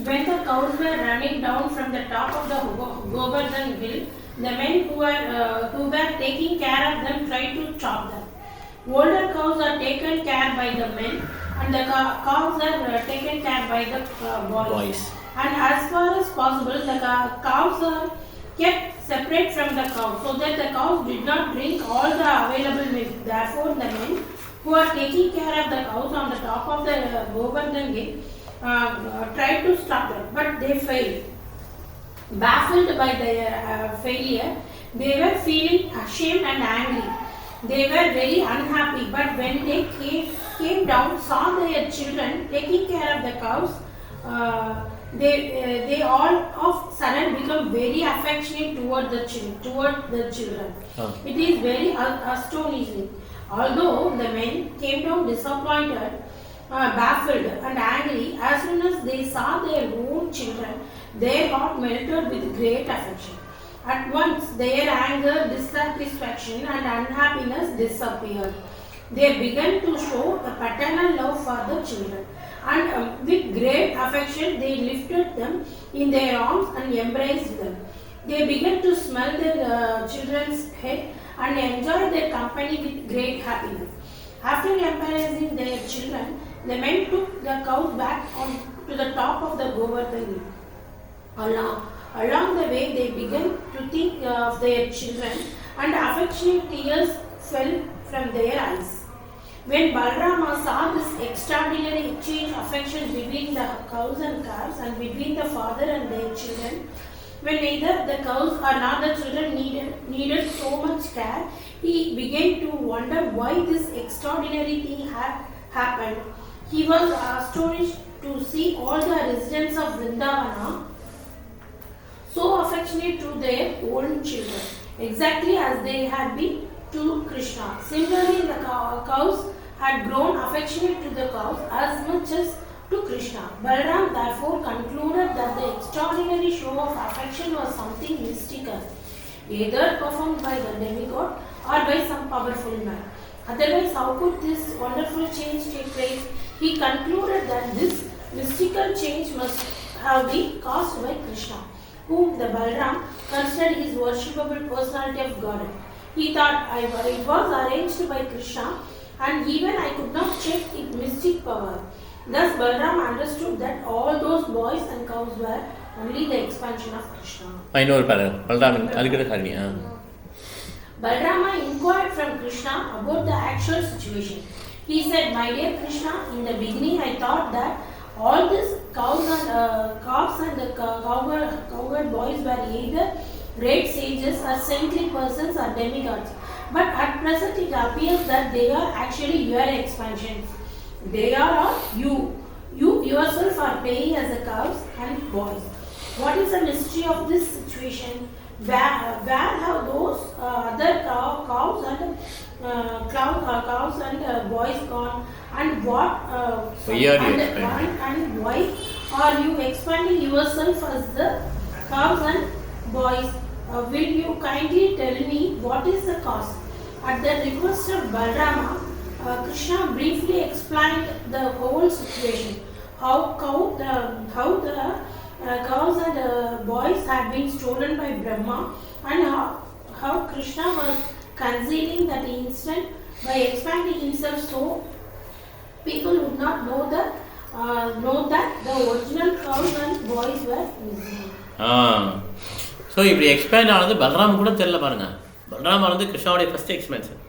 When the cows were running down from the top of the Govardhan hill, the men who were taking care of them tried to chop them. Older cows are taken care by the men, and the cows are taken care by the boys. And as far as possible, the cows are kept separate from the cows, so that the cows did not drink all the available milk. Therefore, the men who are taking care of the cows on the top of the Govardhan hill tried to stop them, but they failed. Baffled by their failure, they were feeling ashamed and angry. They were very unhappy, but when they came down, saw their children taking care of the cows, they all of sudden become very affectionate toward the children. It is very astonishing. Although the men came down disappointed, baffled and angry, as soon as they saw their own children, their heart melted with great affection. At once their anger, dissatisfaction and unhappiness disappeared. They began to show a paternal love for the children, and with great affection they lifted them in their arms and embraced them. They began to smell their children's head and enjoy their company with great happiness. After embarrassing their children, the men took the cows back on to the top of the Govardhan hill. Along the way, they began to think of their children, and affectionate tears fell from their eyes. When Balrama saw this extraordinary exchange of affection between the cows and calves and between the father and their children, when neither the cows or nor the children needed so much care, he began to wonder why this extraordinary thing had happened. He was astonished to see all the residents of Vrindavana so affectionate to their own children, exactly as they had been to Krishna. Similarly, the cows had grown affectionate to the cows as much as to Krishna. Balram therefore concluded that the extraordinary show of affection was something mystical, either performed by the demigod or by some powerful man. Otherwise, how could this wonderful change take place? He concluded that this mystical change must have been caused by Krishna, whom the Balram considered his worshipable personality of God. He thought it was arranged by Krishna, and even I could not check its mystic power. Thus Balram understood that all those boys and cows were only the expansion of Krishna. இன்னொரு பாரு பலராமன் அதுக்கிட்ட காரணியா Balrama inquired from Krishna about the actual situation. He said, "My dear Krishna, in the beginning I thought that all these cows and calves and the cowherd boys were either great sages or saintly persons or demigods. But at present it appears that they are actually your expansions. They are all you. You yourself are playing as the cows and boys. What is the mystery of this situation? Where have those other cows and boys gone? And what? And why are you expanding yourself as the cows and boys? Will you kindly tell me what is the cause?" At the request of Balrama, Krishna briefly explained the whole situation. How the cows and boys had been stolen by Brahma, and how Krishna was concealing that instant by expanding himself so people would not know that the original cows and boys were missing. So இப்படி expand ஆனது பலராம் கூட தெரியல பாருங்க. பலராம் ஆனது கிருஷ்ணாவுடைய first எக்ஸ்பென்ஷன்.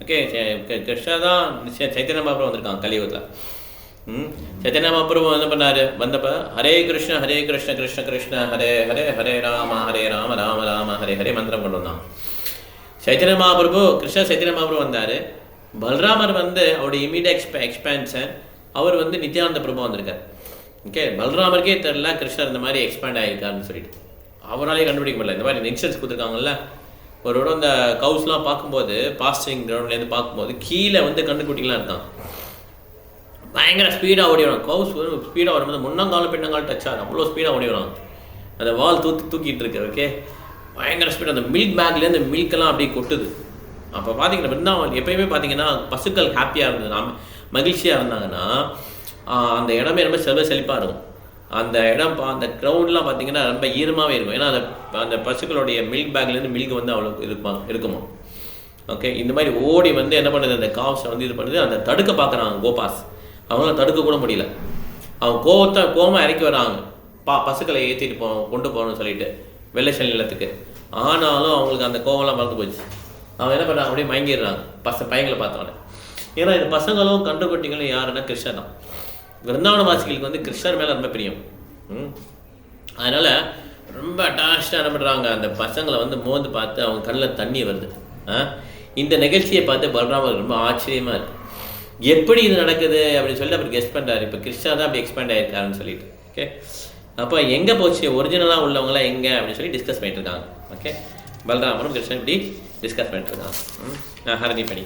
Okay, Krishna தான் சைத்தன்ய மகாபிரபு வந்திருக்காங்க கலியுகத்தில். சைத்தன்ய மகாபிரபு என்ன பண்ணார்? வந்தப்போ ஹரே கிருஷ்ண கிருஷ்ண கிருஷ்ண ஹரே ஹரே ஹரே ராம ராம ராம ஹரே ஹரே மந்திரம் கொண்டு வந்தான். சைத்தன்ய மகாபிரபு சைத்தன்ய மகாபிரபு வந்தார். பலராமர் வந்து அவருடைய இமீடியட் எக்ஸ்பேன்ஷன். அவர் வந்து நித்யானந்த பிரபு வந்திருக்கார். ஓகே, பலராமருக்கே தெரில கிருஷ்ணர் இந்த மாதிரி எக்ஸ்பேண்ட் ஆகிருக்காருன்னு சொல்லிட்டு அவராலே கண்டுபிடிக்க முடியல. இந்த மாதிரி இன்சூரன்ஸ் கொடுத்துருக்காங்கல்ல, ஒரு இடம் இந்த கவுஸ்லாம் பார்க்கும்போது பாஸ்டிங் கிரவுண்ட்லேருந்து பார்க்கும்போது கீழே வந்து கண்டுக்குட்டிங்களாம் இருக்கான். பயங்கர ஸ்பீடாக ஓடி வரும். கவுஸ் ஸ்பீடாக வரும்போது முன்னங்காலம் பின்னங்காலம் டச் ஆகும், அவ்வளோ ஸ்பீடாக ஓடி வரும். அந்த வால் தூக்கிட்டு இருக்கு. ஓகே, பயங்கர ஸ்பீட். அந்த மில்க் பேக்லேருந்து மில்கெல்லாம் அப்படியே கொட்டுது. அப்போ பார்த்தீங்கன்னா பிருந்தாவன் எப்பயுமே பார்த்தீங்கன்னா பசுக்கள் ஹாப்பியாக இருந்தது, மகிழ்ச்சியாக இருந்தாங்கன்னா அந்த இடமே ரொம்ப செழிப்பாக இருக்கும். அந்த இடம் அந்த க்ரௌண்ட்லாம் பார்த்தீங்கன்னா ரொம்ப ஈரமாகவே இருக்கும். ஏன்னா அந்த பசுக்களுடைய மில்க் பேக்லேருந்து மில்க் வந்து அவ்வளோ இருக்குமா. ஓகே, இந்த மாதிரி ஓடி வந்து என்ன பண்ணுது, அந்த காவ்ஸை வந்து இது பண்ணுது. அந்த தடுக்க பார்க்குறாங்க கோபாஸ், அவங்களாம் தடுக்க கூட முடியல. அவங்க கோவமாக இறக்கி வராங்க, பசுக்களை ஏற்றிட்டு கொண்டு போகணும்னு சொல்லிட்டு வெள்ளைச்சல் நிலத்துக்கு. ஆனாலும் அவங்களுக்கு அந்த கோவம்லாம் மறந்து போச்சு. அவங்க என்ன பண்ணுறாங்க, அப்படியே மயங்கிடுறாங்க பையங்களை பார்த்தோன்னே. ஏன்னா இந்த பசங்களும் கன்றுக்குட்டிகளும் யாருன்னா கிருஷ்ணர் தான். விருந்தாவன வாசிகளுக்கு வந்து கிருஷ்ணர் மேலே ரொம்ப பிரியம். அதனால் ரொம்ப அட்டாச்சாக என்ன பண்ணுறாங்க, அந்த பசங்களை வந்து மோந்து பார்த்து அவங்க கண்ணில் தண்ணி வருது. இந்த நிகழ்ச்சியை பார்த்து பலராமர் ரொம்ப ஆச்சரியமாக இருக்குது. எப்படி இது நடக்குது அப்படின்னு சொல்லி அவர் கெஸ்ட் பண்ணுறாரு. இப்போ கிருஷ்ணா தான் அப்படி எக்ஸ்பேண்ட் ஆகிருக்காருன்னு சொல்லிட்டு. ஓகே, அப்போ எங்கே போச்சு ஒரிஜினலாக உள்ளவங்களாம் எங்கே அப்படின்னு சொல்லி டிஸ்கஸ் பண்ணிட்டு இருக்காங்க. ஓகே, பலராமரும் கிருஷ்ணன் இப்படி டிஸ்கஸ் பண்ணிட்டு இருக்காங்க. ஹரணி படி.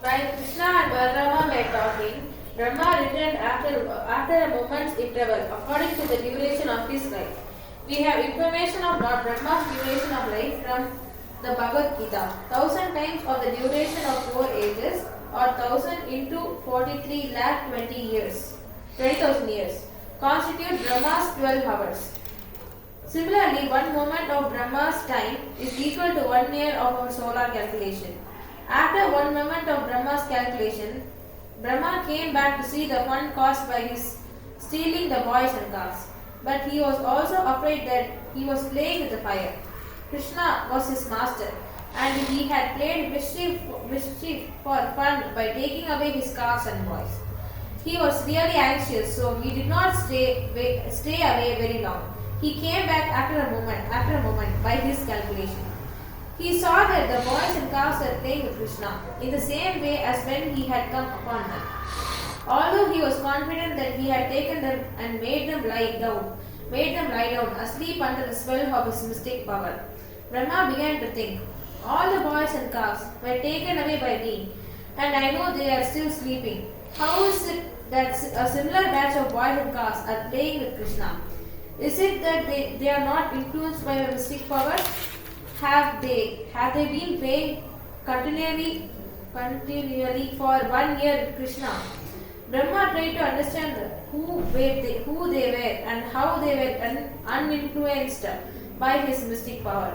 While Krishna and Balrama were talking, Brahma returned after a moment's interval, according to the duration of his life. We have information of Lord Brahma's duration of life from the Bhagavad Gita. 1000 times of the duration of 4 ages, or 1000 into 43 lakh 20,000 years, constitute Brahma's 12 hours. Similarly, one moment of Brahma's time is equal to 1 year of our solar calculation. After one moment of Brahma's calculation, Brahma came back to see the fun caused by his stealing the boys and calves. But he was also afraid that he was playing with the fire. Krishna was his master, and he had played mischief for fun by taking away his calves and boys. He was really anxious, so he did not stay away very long. He came back after a moment by his calculation. He saw that the boys and calves were playing with Krishna in the same way as when he had come upon them. Although he was confident that he had taken them and made them lie down asleep under the spell of his mystic power, Brahma began to think, all the boys and calves were taken away by me, and I know they are still sleeping. How is it that a similar batch of boys and calves are playing with Krishna? Is it that they are not influenced by my mystic power? Have they been playing continually for 1 year with Krishna? Brahma tried to understand who they were and how they were uninfluenced by his mystic power,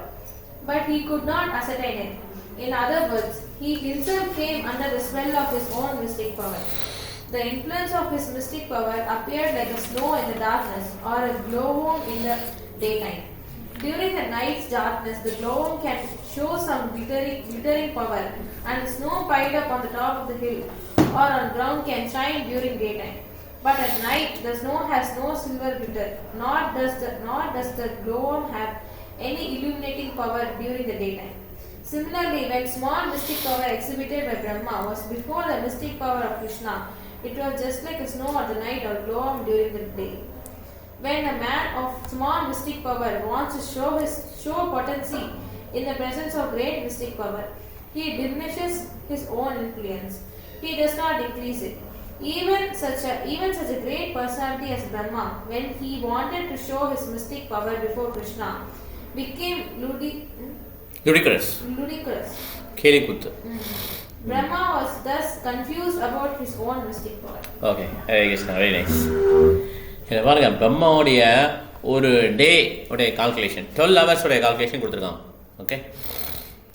but he could not ascertain it. In other words, he himself came under the spell of his own mystic power. The influence of his mystic power appeared like a snow in the darkness or a glowworm in the daytime. During the night's darkness, the glowworm can show some glittering power, and the snow piled up on the top of the hill or on ground can shine during daytime. But at night, the snow has no silver glitter, nor does the glowworm have any illuminating power during the daytime. Similarly, when small mystic power exhibited by Brahma was before the mystic power of Krishna, it was just like a snow at the night or glowworm during the day. When a man of small mystic power wants to show potency in the presence of great mystic power, he diminishes his own influence. He does not increase it. Even such a great personality as Brahma, when he wanted to show his mystic power before Krishna, became ludicrous. கேலிக்கூத்து. Brahma was thus confused about his own mystic power. Okay, Hare Krishna, very nice. இதை பாருங்க, பிரம்மாவுடைய ஒரு டே உடைய calculation 12 hours உடைய calculation கொடுத்துருக்காங்க. Okay,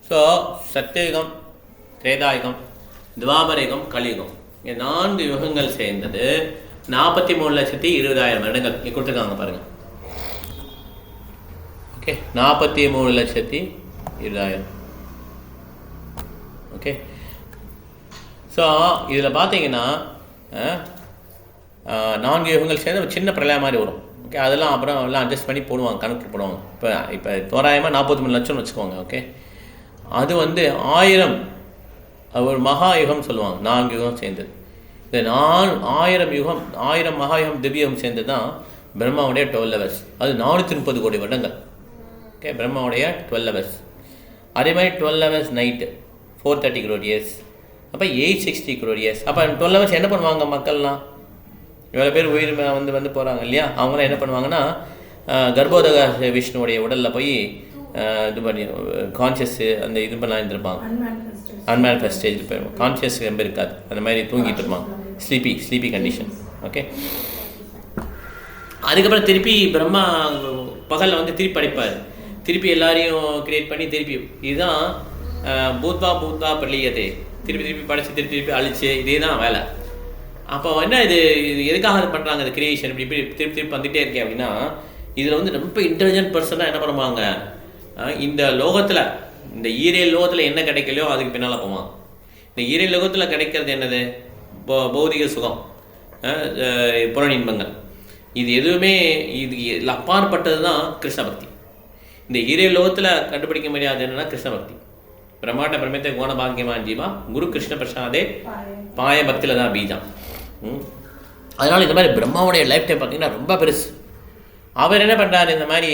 so Satya Yuga, Treta Yuga, துவாபரயுகம், கலியுகம், இங்கே 4 யுகங்கள் சேர்ந்தது 43,20,000 வருடங்கள் இங்கே கொடுத்துருக்காங்க பாருங்க. ஓகே, 43,20,000. ஓகே, ஸோ இதில் பார்த்தீங்கன்னா 4 யுகங்கள் சேர்ந்து ஒரு சின்ன பிரளயம் மாதிரி வரும். ஓகே, அதெல்லாம் அப்புறம் எல்லாம் அட்ஜஸ்ட் பண்ணி போடுவாங்க, கணக்கு போடுவாங்க. இப்போ தோராயமாக 43 லட்சம்னு வச்சுக்கோங்க. ஓகே, அது வந்து 1000 ஒரு மகா யுகம் சொல்லுவாங்க. 4 யுகம் சேர்ந்தது. இந்த 1000 மகா யுகம் திவ்யம் சேர்ந்தது தான் பிரம்மாவுடைய 12 hours. அது 430 கோடி வருடங்கள். ஓகே, பிரம்மாவுடைய 12 hours. அதே மாதிரி 12 hours நைட்டு 430 crore years. அப்போ 860 crore years. அப்போ 12 hours என்ன பண்ணுவாங்க மக்கள்லாம்? இவ்வளோ பேர் உயிர் வந்து போகிறாங்க இல்லையா? அவங்களாம் என்ன பண்ணுவாங்கன்னா, கர்ப்போதக விஷ்ணுவுடைய உடலில் போய் இது பண்ணி கான்ஷியஸ்ஸு அந்த இது பண்ணலாம் இருந்திருப்பாங்க. அன்மேனிஃபெஸ்ட் ஸ்டேஜில் போய் கான்ஷியஸ் ரொம்ப இருக்காது, அந்த மாதிரி தூங்கிட்டு இருப்பாங்க. Sleepy condition. ஓகே, அதுக்கப்புறம் திருப்பி பிரம்மா பகலில் வந்து திருப்பி படிப்பார். திருப்பி எல்லாரையும் கிரியேட் பண்ணி திருப்பி இதுதான் பூத்வா பள்ளியதே, திருப்பி படித்து திருப்பி அழிச்சு, இதே தான் வேலை. அப்போ என்ன இது எதுக்காக அது பண்ணுறாங்க? இந்த கிரியேஷன் இப்படி திருப்பி வந்துகிட்டே இருக்கேன் அப்படின்னா, இதில் வந்து ரொம்ப இன்டெலிஜென்ட் பர்சனாக என்ன பண்ணுவாங்க, இந்த லோகத்தில், இந்த ஈரேல் லோகத்தில் என்ன கிடைக்கலையோ அதுக்கு பின்னால் போவாங்க. இந்த ஈரேல் லோகத்தில் கிடைக்கிறது என்னது? பௌதிக சுகம், புலன் இன்பங்கள். இது எதுவுமே இது அப்பாற்பட்டது தான் கிருஷ்ண பக்தி. இந்த ஈரேல் லோகத்தில் கண்டுபிடிக்க முடியாது என்னென்னா கிருஷ்ண பக்தி. பிரம்மாட்ட பிரமேத்த கோண பாக்கியமான ஜீவா குரு கிருஷ்ண பிரசாதே பாய பக்தியில் தான் பீஜம். அதனால் இந்த மாதிரி பிரம்மாவுடைய லைஃப் டைம் பார்த்தீங்கன்னா ரொம்ப பெருசு. அவர் என்ன பண்ணுறாரு, இந்த மாதிரி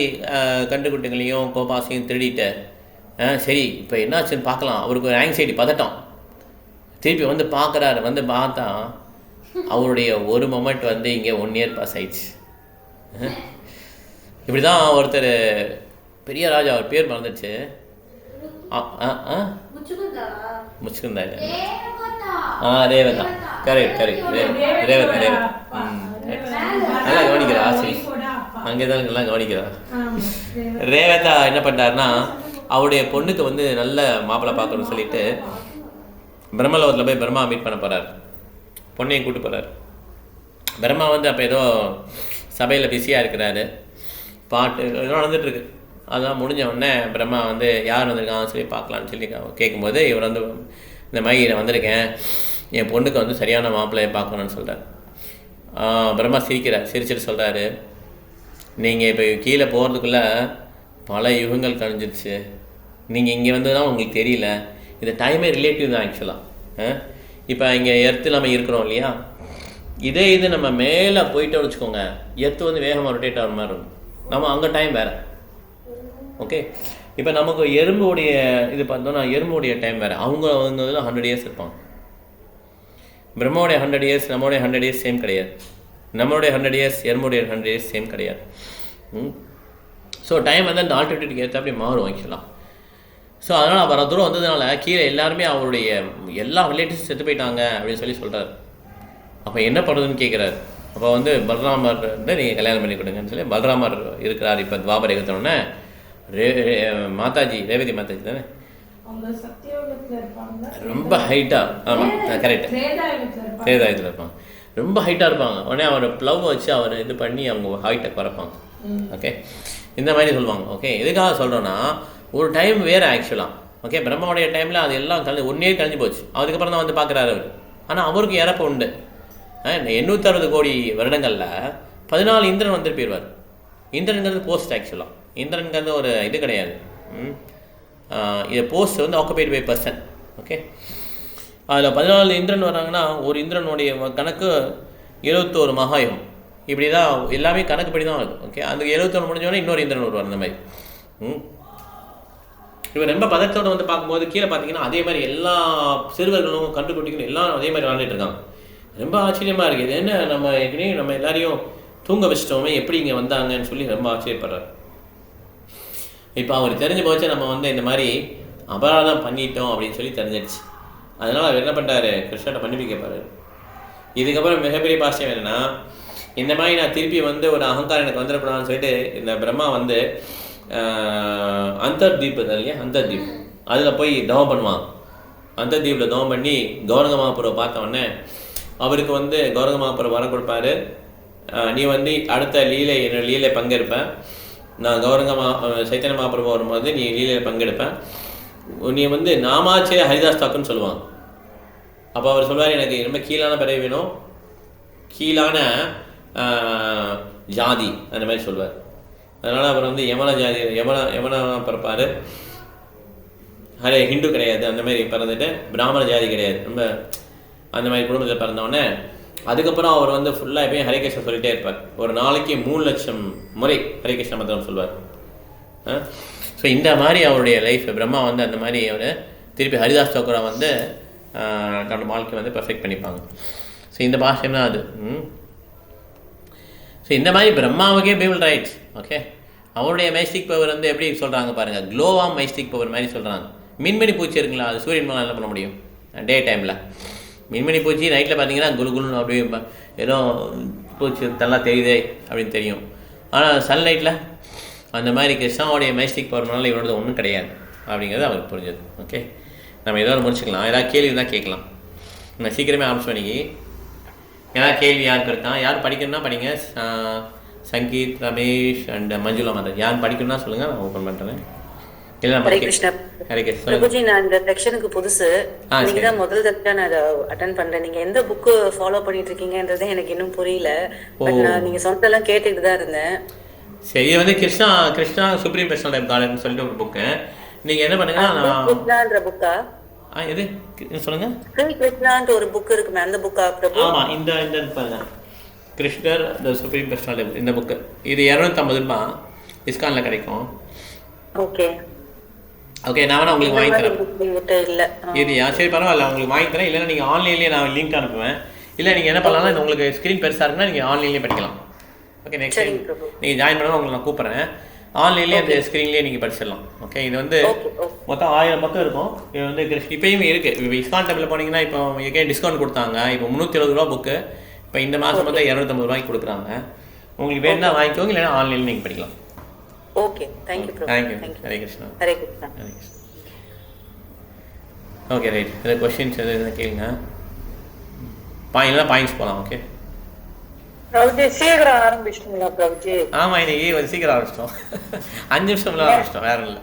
கண்டுகுட்டிகளையும் கோபாசையும் திருடிட்டு, சரி இப்போ என்னாச்சுன்னு பார்க்கலாம். அவருக்கு ஒரு ஆங்ஸைட்டி, பதட்டம். திருப்பி வந்து பார்க்குறாரு. வந்து பார்த்தா அவருடைய ஒரு மொமெண்ட் வந்து இங்கே 1 year பாஸ் ஆயிடுச்சு. இப்படி தான் ஒருத்தர் பெரிய ராஜா, அவர் பேர் மறந்துடுச்சு. முச்சுக்குந்தா இல்லை, ரேவதா. கரெக்ட். ரேவதா. நல்லா கவனிக்கிறா. சரி, அங்கே தான் எல்லாம் கவனிக்கிறா. ரேவதா என்ன பண்ணுறாருன்னா, அவருடைய பொண்ணுக்கு வந்து நல்ல மாப்பிள்ளை பார்க்கணும்னு சொல்லிட்டு பிரம்மலோகத்தில் போய் பிரம்மா மீட் பண்ண போகிறார், பொண்ணையும் கூப்பிட்டு போகிறார். பிரம்மா வந்து அப்போ ஏதோ சபையில் பிஸியாக இருக்கிறாரு, பாட்டு ஏதோ நடந்துகிட்ருக்கு. அதெல்லாம் முடிஞ்ச உடனே பிரம்மா வந்து யார் வந்திருக்கான்னு சொல்லி பார்க்கலான்னு சொல்லி கேட்கும்போது இவர் வந்து இந்த மாதிரி நான் வந்திருக்கேன், என் பொண்ணுக்கு வந்து சரியான மாப்பிள்ளையை பார்க்கணுன்னு சொல்கிறார். பிரம்மா சிரிக்கிறார். சிரிச்சிட்டு சொல்கிறாரு, நீங்கள் இப்போ கீழே போகிறதுக்குள்ளே பல யுகங்கள் கழிஞ்சிருச்சு, நீங்கள் இங்கே வந்து தான் உங்களுக்கு தெரியல. இந்த டைமே ரிலேட்டிவ் தான் ஆக்சுவலாக. இப்போ இங்கே எர்த்து நம்ம இருக்கிறோம் இல்லையா, இதே இது நம்ம மேலே போயிட்டோம்னு வச்சுக்கோங்க, எர்த்து வந்து வேகமாக ரொட்டேட் ஆகிற மாதிரி இருக்கும். நம்ம அங்கே டைம் வேறு. ஓகே, இப்போ நமக்கு எறும்புடைய இது பார்த்தோன்னா எறும்புடைய டைம் வேறு. அவங்க 100 இயர்ஸ் இருப்பாங்க. பிரம்மாவுடைய 100 இயர்ஸ் நம்மளுடைய 100 இயர்ஸ் சேம் கிடையாது. நம்மளுடைய 100 இயர்ஸ் எறும்புடைய 100 இயர்ஸ் சேம் கிடையாது. ஸோ டைம் வந்து அந்த ஆல்டிடியூட்க்கு ஏற்ற அப்படி மாறும் ஆக்சுவலாக. ஸோ அதனால் அவர் தூரம் வந்ததுனால கீழே எல்லாருமே அவருடைய எல்லா ரிலேட்டிவ்ஸ் செத்து போயிட்டாங்க அப்படின்னு சொல்லி சொல்கிறார். அப்போ என்ன பண்ணுறதுன்னு கேட்குறாரு. அப்போ வந்து பலராமர் வந்து நீங்கள் கல்யாணம் பண்ணி கொடுங்கன்னு சொல்லி பலராமர் இருக்கிறார். இப்போ துவாபர யுகத்தோடனே மாதாஜி, ரேவதி மாதாஜி தானே ரொம்ப ஹைட்டாக, ஆமாம் கரெக்டு, திரேதாயுகத்தில் இருப்பாங்க, ரொம்ப ஹைட்டாக இருப்பாங்க. உடனே அவரை ப்ளவ் வச்சு அவர் இது பண்ணி அவங்க ஹைட்டை குறைப்பாங்க. ஓகே, இந்த மாதிரி சொல்லுவாங்க. ஓகே, எதுக்காக சொல்கிறோன்னா ஒரு டைம் வேறு ஆக்சுவலாக. ஓகே, பிரம்மாவுடைய டைமில் அது எல்லாம் ஒன் இயர் கழிஞ்சு போச்சு. அதுக்கப்புறம் தான் வந்து பார்க்குறாரு அவர். ஆனால் அவருக்கு இறப்பு உண்டு. 860 கோடி வருடங்களில் 14 இந்திரன் வந்துட்டு போயிடுவார். இந்திரனுங்கிறது போஸ்ட் ஆக்சுவலாக. இந்திரனுங்கிறது ஒரு இது கிடையாது. இது போஸ்ட் வந்து ஆக்குபைட் பை பர்சன். ஓகே, அதில் 14 இந்திரன் வராங்கன்னா ஒரு இந்திரனுடைய கணக்கு 71 மகாயுகம். இப்படி தான் எல்லாமே கணக்குப்படி தான் வருது. ஓகே, அந்த 71 முடிஞ்சோடனே இன்னொரு இந்திரன் வருவார். அந்த மாதிரி இப்போ ரொம்ப பதத்தோடு வந்து பார்க்கும்போது கீழே பார்த்தீங்கன்னா அதே மாதிரி எல்லா சிறுவர்களும் கண்டுபிடிக்கணும் எல்லாம் அதே மாதிரி வாழ்ந்துட்டு இருக்காங்க. ரொம்ப ஆச்சரியமாக இருக்குது. இது என்ன நம்ம ஏற்கனவே நம்ம எல்லாரையும் தூங்க வச்சிட்டோமே, எப்படி இங்கே வந்தாங்கன்னு சொல்லி ரொம்ப ஆச்சரியப்படுறார். இப்போ அவர் தெரிஞ்சு போச்சு நம்ம வந்து இந்த மாதிரி அபராதம் பண்ணிட்டோம் அப்படின்னு சொல்லி தெரிஞ்சிடுச்சு. அதனால் அவர் என்ன பண்ணுறாரு, கிருஷ்ணனை மன்னிப்பு கேட்பாரு. இதுக்கப்புறம் மிகப்பெரிய பாஷ்யம் என்னென்னா, இந்த மாதிரி நான் திருப்பி வந்து ஒரு அகங்காரம் எனக்கு வந்துடக்கூடாதுன்னு சொல்லிட்டு இந்த பிரம்மா வந்து அந்தர்தீப் இல்லையா, அந்தர்தீப் அதில் போய் தவம் பண்ணுவாங்க. அந்தர்தீப்பில் தவம் பண்ணி கௌரங்க மகாபுரம் பார்த்த உடனே அவருக்கு வந்து கௌரங்க மகாபுரம் வரம் கொடுப்பாரு. நீ வந்து அடுத்த என்னோட லீலை பங்கெடுப்பேன். நான் சைத்தன்ய மகாபிரபு வரும்போது நீ லீலையில் பங்கெடுப்பேன். நீ வந்து நாமாச்சே ஹரிதாஸ் தாக்குன்னு சொல்லுவாங்க. அப்போ அவர் சொல்வார், எனக்கு ரொம்ப கீழான பிறவி வேணும், கீழான ஜாதி அந்த மாதிரி சொல்வார். அதனால் அவர் வந்து யமனா பிறப்பார். ஹிந்து கிடையாது, அந்த மாதிரி பிறந்துட்டு பிராமண ஜாதி கிடையாது, ரொம்ப அந்த மாதிரி குடும்பத்தில் பிறந்தோடனே அதுக்கப்புறம் அவர் வந்து ஃபுல்லாக எப்பயும் ஹரே கிருஷ்ணா சொல்லிகிட்டே இருப்பார். ஒரு நாளைக்கு 3 லட்சம் முறை ஹரே கிருஷ்ணா மந்திரம் சொல்வார். ஸோ இந்த மாதிரி அவருடைய லைஃப் பிரம்மா வந்து அந்த மாதிரி அவர் திருப்பி ஹரிதாஸ் தாக்கூரை வந்து தன்னோட வாழ்க்கை வந்து பெர்ஃபெக்ட் பண்ணிப்பாங்க. ஸோ இந்த பாஷைன்னா அது. ஸோ இந்த மாதிரி பிரம்மாவுக்கே பீபிள் ரைட்ஸ். ஓகே, அவருடைய மைஸ்டிக் பவர் வந்து எப்படி சொல்கிறாங்க பாருங்கள், க்ளோவாம் மைஸ்டிக் பவர் மாதிரி சொல்கிறாங்க. மின்மணி பூச்சி இருக்குங்களா, அது சூரியன் மேலே என்ன பண்ண முடியும் டே டைமில். மின்மணி பூச்சி நைட்டில் பார்த்தீங்கன்னா குலுகுலுன்னு அப்படியே ஏதோ பூச்சி நல்லா தெரியுதே அப்படின்னு தெரியும். ஆனால் சன்லைட்டில் அந்த மாதிரி கிருஷ்ணாவுடைய மைஸ்டிக் பவர்னால இவனோட ஒன்றும் கிடையாது அப்படிங்கிறது அவருக்கு புரிஞ்சது. ஓகே, நம்ம ஏதாவது முடிச்சுக்கலாம். ஏதாவது கேள்வி தான் கேட்கலாம். நான் சீக்கிரமே ஆரம்பிச்சு பண்ணிக்கி. ஏதாவது கேள்வி யாருக்கு இருக்கான்? யார் படிக்கணும்னா படிங்க. சங்கீத், ரமேஷ் அண்ட் மஞ்சுளா மாதா யார் படிக்கணும்னா சொல்லுங்கள், நான் ஓப்பன் பண்ணுறேன். ஹரே கிருஷ்ணா. பிரபுஜி, நான் இந்த செக்ஷனுக்கு புதுசு. நீங்க தான் முதல் தடவை நான் அதை அட்டெண்ட் பண்றேன். நீங்க எந்த புக்கு ஃபாலோ பண்ணிட்டு இருக்கீங்கன்றதே எனக்கு இன்னும் புரியல. பட் நான் நீங்க சொன்னதெல்லாம் கேட்டுட்டு தான் இருந்தேன். சரி, இது வந்து கிருஷ்ணா சுப்ரீம் பர்சனல் லைஃப் கார்டுன்னு சொல்லிட்டு ஒரு புக்கு. நீங்க என்ன பண்ணுங்க, கிருஷ்ணான்ற புக்கா? எது சொல்லுங்க. கிருஷ்ணான்ற ஒரு புக் இருக்குமே, அந்த புக்கா பிரபு? ஆமா, இந்த பாருங்க, கிருஷ்ணர் தி சுப்ரீம் பர்சனல் லைஃப், இந்த புக்கு. இது 250 ரூபாய் டிஸ்கவுண்ட்ல கிடைக்கும். ஓகே ஓகே, நான் வேணா உங்களுக்கு வாங்கி தரேன். இல்லையா? சரி, பரவாயில்ல, உங்களுக்கு வாங்கி தரேன். இல்லைன்னா நீங்கள் ஆன்லைன்லேயே நான் லிங்க் அனுப்புவேன். இல்லை நீங்கள் என்ன பண்ணலாம்னா, உங்களுக்கு ஸ்க்ரீன் பெருசாக இருக்குன்னா நீங்கள் ஆன்லைன்லேயே படிக்கலாம். ஓகே, நெக்ஸ்ட் டைம் நீங்கள் ஜாயின் பண்ணால் உங்களுக்கு நான் கூப்பிட்றேன். ஆன்லைன்லேயே அந்த ஸ்க்ரீன்லேயே நீங்கள் படிச்சிடலாம். ஓகே, இது வந்து மொத்தம் 1000 பக்கம் இருக்கும். இது வந்து இப்போயும் இருக்குது. இப்போ இஸ்கான் டெம்பிள் போனீங்கன்னா இப்போ எங்கே டிஸ்கவுண்ட் கொடுத்தாங்க. இப்போ 370 ரூபா புக்கு. இப்போ இந்த மாதம் வந்து 250 ரூபாய்க்கு கொடுக்குறாங்க. உங்களுக்கு வேணும்னா வாங்கிக்கோங்க, இல்லைன்னா ஆன்லைனில் நீங்கள் படிக்கலாம். Okay, thank you. Thank you. Hare Krishna. Hare Krishna. Hare Krishna. Okay right. இதில் கொஷின்ஸ் எது கேளுங்க. பாயிண்ட்ஸ் போகலாம். ஓகே பிரபுஜி சீக்கிரம் ஆரம்பிச்சிட்டீங்களா பிரபுஜி? ஆமாம், இன்னைக்கு கொஞ்சம் சீக்கிரம் ஆரம்பிச்சிட்டோம். 5 நிமிஷம்ல ஆரம்பிச்சிட்டோம், வேற இல்லை.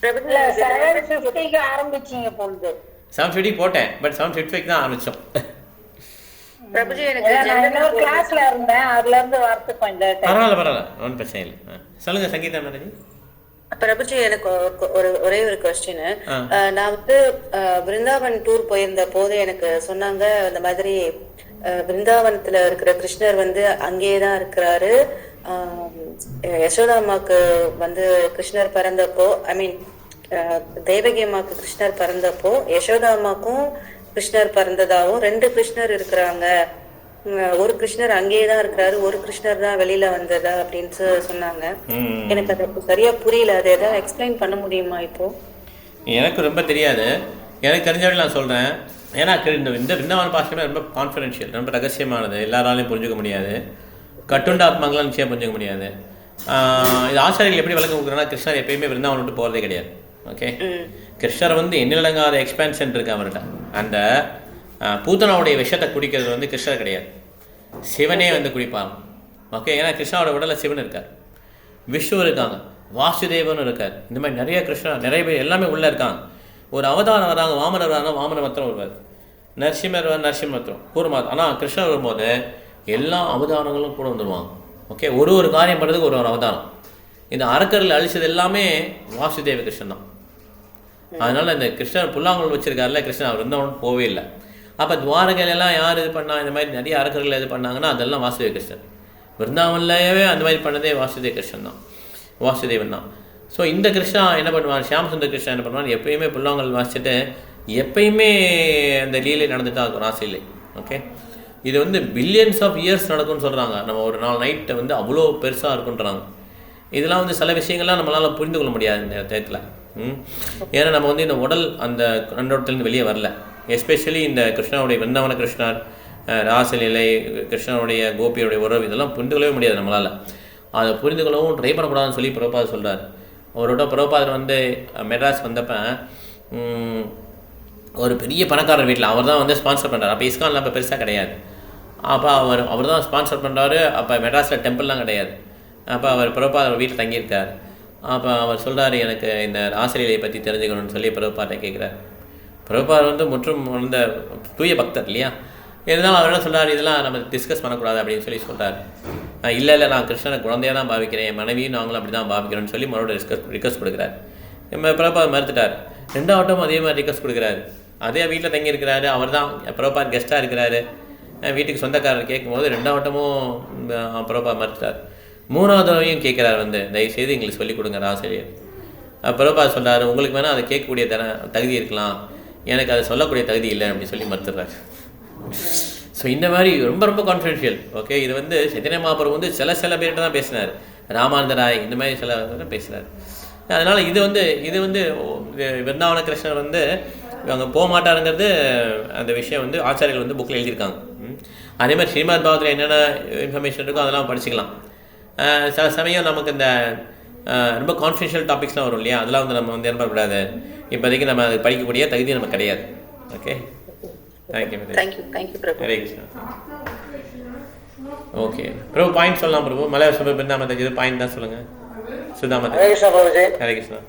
பிரபுஜி 7:50 ஆரம்பிச்சீங்க பொழுது. 7:50 போட்டேன், பட் 7:55 தான் ஆரம்பித்தோம். பிரபுஜி எனக்கு கிளாஸ்ல இருந்தேன், அதுல இருந்து வார்த்தை கொஞ்சம் பரவாயில்ல, ஒன்றும் பிரச்சனை இல்லை. சொல்லுங்கள் சங்கீதா மேடம். பிரபுஜி எனக்கு ஒரே ஒரு கொஸ்டின். நான் வந்து பிருந்தாவன் டூர் போயிருந்த போது எனக்கு சொன்னாங்க, இந்த மாதிரி பிருந்தாவனத்துல இருக்கிற கிருஷ்ணர் வந்து அங்கேயேதான் இருக்கிறாரு. யசோதா அம்மாக்கு வந்து கிருஷ்ணர் பிறந்தப்போ, ஐ மீன் தேவகி அம்மாக்கு கிருஷ்ணர் பிறந்தப்போ யசோதா அம்மாக்கும் கிருஷ்ணர் பிறந்ததாகவும் 2 கிருஷ்ணர் இருக்கிறாங்க, ஒரு கிருஷ்ணர் அங்கேயேதான் இருக்கிறாரு, ஒரு கிருஷ்ணர் தான் வெளியில வந்ததா அப்படின்னு சொன்னாங்க. எனக்கு அது சரியா புரியல, அதை ஏதாவது எக்ஸ்பிளைன் பண்ண முடியுமா? இப்போ எனக்கு ரொம்ப தெரியாது, எனக்கு தெரிஞ்சவரை நான் சொல்றேன். ஏன்னா இந்த பிருந்தாவன பாஷை ரொம்ப கான்ஃபிடென்ஷியல், ரொம்ப ரகசியமானது, எல்லாராலையும் புரிஞ்சுக்க முடியாது. கட்டுண்ட ஆத்மாக்கெல்லாம் நிச்சயம் புரிஞ்சுக்க முடியாது. இது ஆச்சாரியர்கள் எப்படி விளக்கம் கொடுக்குறேன்னா, கிருஷ்ணர் எப்பயுமே பிருந்தாவன் விட்டு போகிறதே கிடையாது. ஓகே, கிருஷ்ணர் வந்து எண்ணிலடங்காத எக்ஸ்பேன்ஷன் இருக்கு அவர்கிட்ட. அந்த பூத்தனாவுடைய விஷத்தை குடிக்கிறது வந்து கிருஷ்ணர் கிடையாது, சிவனே வந்து குடிப்பாங்க. ஓகே, ஏன்னா கிருஷ்ணாவோட உடலில் சிவன் இருக்கார், விஷ்ணு இருக்காங்க, வாசுதேவன் இருக்கார். இந்த மாதிரி நிறைய கிருஷ்ணர் நிறைய பேர் எல்லாமே உள்ளே இருக்காங்க. ஒரு அவதாரம் வராங்க, வாமனர் வராங்க, வாமன மத்திரம் வருவார், நரசிம்மர் நரசிம்மத்திரம் கூறுமாது. ஆனால் கிருஷ்ணர் வரும்போது எல்லா அவதாரங்களும் கூட வந்துடுவாங்க. ஓகே, ஒரு காரியம் பண்ணுறதுக்கு ஒரு அவதாரம். இந்த அரக்கர்கள் அழிச்சது எல்லாமே வாசுதேவ கிருஷ்ணன் தான். அதனால் இந்த கிருஷ்ணர் புல்லாங்குழல் வச்சிருக்காருல கிருஷ்ணன், அவர் இருந்தவனும் போவே இல்லை. அப்போ துவாரகையிலலாம் யார் இது பண்ணா, இந்த மாதிரி நிறைய அரக்கர்கள் இது பண்ணாங்கன்னா அதெல்லாம் வாசுதேவ கிருஷ்ணன். விருந்தாவன்லேயே அந்த மாதிரி பண்ணதே வாசுதேவ கிருஷ்ணன் தான், வாசுதேவன் தான். ஸோ இந்த கிருஷ்ணா என்ன பண்ணுவான், ஷியாமசுந்தர் கிருஷ்ணா என்ன பண்ணுவான், எப்பயுமே புல்லாங்குழல் வாசிச்சுட்டு எப்பயுமே அந்த லீலை நடந்துட்டு தான் இருக்கும், ராசிலே. ஓகே, இது வந்து பில்லியன்ஸ் ஆஃப் இயர்ஸ் நடக்கும்னு சொல்கிறாங்க. நம்ம ஒரு நாள் நைட்டை வந்து அவ்வளோ பெருசாக இருக்குன்றாங்க. இதெல்லாம் வந்து சில விஷயங்கள்லாம் நம்மளால் புரிந்து கொள்ள முடியாது இந்த டயத்தில். ஏன்னா நம்ம வந்து இந்த உடல் அந்த கண்டோட்டத்துலேருந்து வெளியே வரல. எஸ்பெஷலி இந்த கிருஷ்ணனுடைய பிருந்தாவன கிருஷ்ணர், ராசலீலை, கிருஷ்ணனுடைய கோபியுடைய உறவு, இதெல்லாம் புரிந்து கொள்ளவே முடியாது நம்மளால். அதை புரிந்து கொள்ளவும் ட்ரை பண்ணக்கூடாதுன்னு சொல்லி பிரபாத் சொல்கிறார். அவரோட பிரபாத் வந்து மெட்ராஸ் வந்தப்போ ஒரு பெரிய பணக்காரர் வீட்டில் அவர் தான் வந்து ஸ்பான்சர் பண்ணுறாரு. அப்போ இஸ்கான்லாம் இப்போ பெருசாக கிடையாது. அப்போ அவர் தான் ஸ்பான்சர் பண்ணுறாரு. அப்போ மெட்ராஸில் டெம்பிள்லாம் கிடையாது. அப்போ அவர் பிரபாத் வீட்டில் தங்கியிருக்கார். அப்போ அவர் சொல்கிறார், எனக்கு இந்த ராசலீலையை பற்றி தெரிஞ்சுக்கணும்னு சொல்லி பிரபாத்தை கேட்குறார். பிரபாத் வந்து முற்றும் வந்த தூய பக்தர் இல்லையா, இருந்தாலும் அவர் என்ன சொல்கிறார், இதெல்லாம் நம்ம டிஸ்கஸ் பண்ணக்கூடாது அப்படின்னு சொல்லி சொல்கிறார். இல்லை நான் கிருஷ்ணனை குழந்தையாக தான் பாவிக்கிறேன், என் மனைவியும் நாங்களும் அப்படி தான் பாவிக்கிறோன்னு சொல்லி மறுபடியும் ரிக்வஸ்ட் கொடுக்குறாரு. பிரபாத் மறுத்துட்டார். 2ஆவட்டம் அதே மாதிரி ரிக்வஸ்ட் கொடுக்குறாரு. அதே வீட்டில் தங்கியிருக்கிறாரு, அவர் தான் பிரபாத் கெஸ்ட்டாக இருக்கிறாரு, வீட்டுக்கு சொந்தக்காரர் கேட்கும்போது 2ஆவட்டமும் பிரபாத் மறுத்துட்டார். 3ஆவதையும் கேட்குறாரு, வந்து தயவுசெய்து எங்களுக்கு சொல்லிக் கொடுங்க ராசிரியர். பிரபாத் சொல்கிறாரு, உங்களுக்கு வேணால் அதை கேட்கக்கூடிய தகுதி இருக்கலாம், எனக்கு அதை சொல்லக்கூடிய தகுதி இல்லை அப்படின்னு சொல்லி மறுத்துடுறாரு. ஸோ இந்த மாதிரி ரொம்ப கான்ஃபிடென்ஷியல். ஓகே, இது வந்து சைத்தன்ய மகாபிரபு வந்து சில பேர்கிட்ட தான் பேசினார், ராமானந்தராய் இந்த மாதிரி சில பேசினார். அதனால் இது வந்து விருந்தாவன கிருஷ்ணர் வந்து அங்கே போக மாட்டாருங்கிறது அந்த விஷயம் வந்து ஆச்சாரியர்கள் வந்து புக்கில் எழுதியிருக்காங்க. அதே மாதிரி ஸ்ரீமத் பாகவத்தில் என்னென்ன இன்ஃபர்மேஷன் இருக்கோ அதெல்லாம் படிச்சுக்கலாம். சில சமயம் நமக்கு இந்த ரொம்ப கான்ஃபிடென்ஷியல் டாபிக்ஸ்லாம் வரும் இல்லையா, அதெல்லாம் வந்து நம்ம வந்து என்ன பண்ணக்கூடாது, இப்போதைக்கு நம்ம அது படிக்கக்கூடிய தகுதி நமக்கு கிடையாது. ஓகே, தேங்க்யூ பிரபு. ஹரே கிருஷ்ணா. ஓகே பிரபு, பாயிண்ட் சொல்லலாம் பிரபு. மலையாள சபை பிருந்தாமத்தை பாயிண்ட் தான் சொல்லுங்கள். சுதாமத்தை. Hare Krishna Prabhuji. Hare Krishna.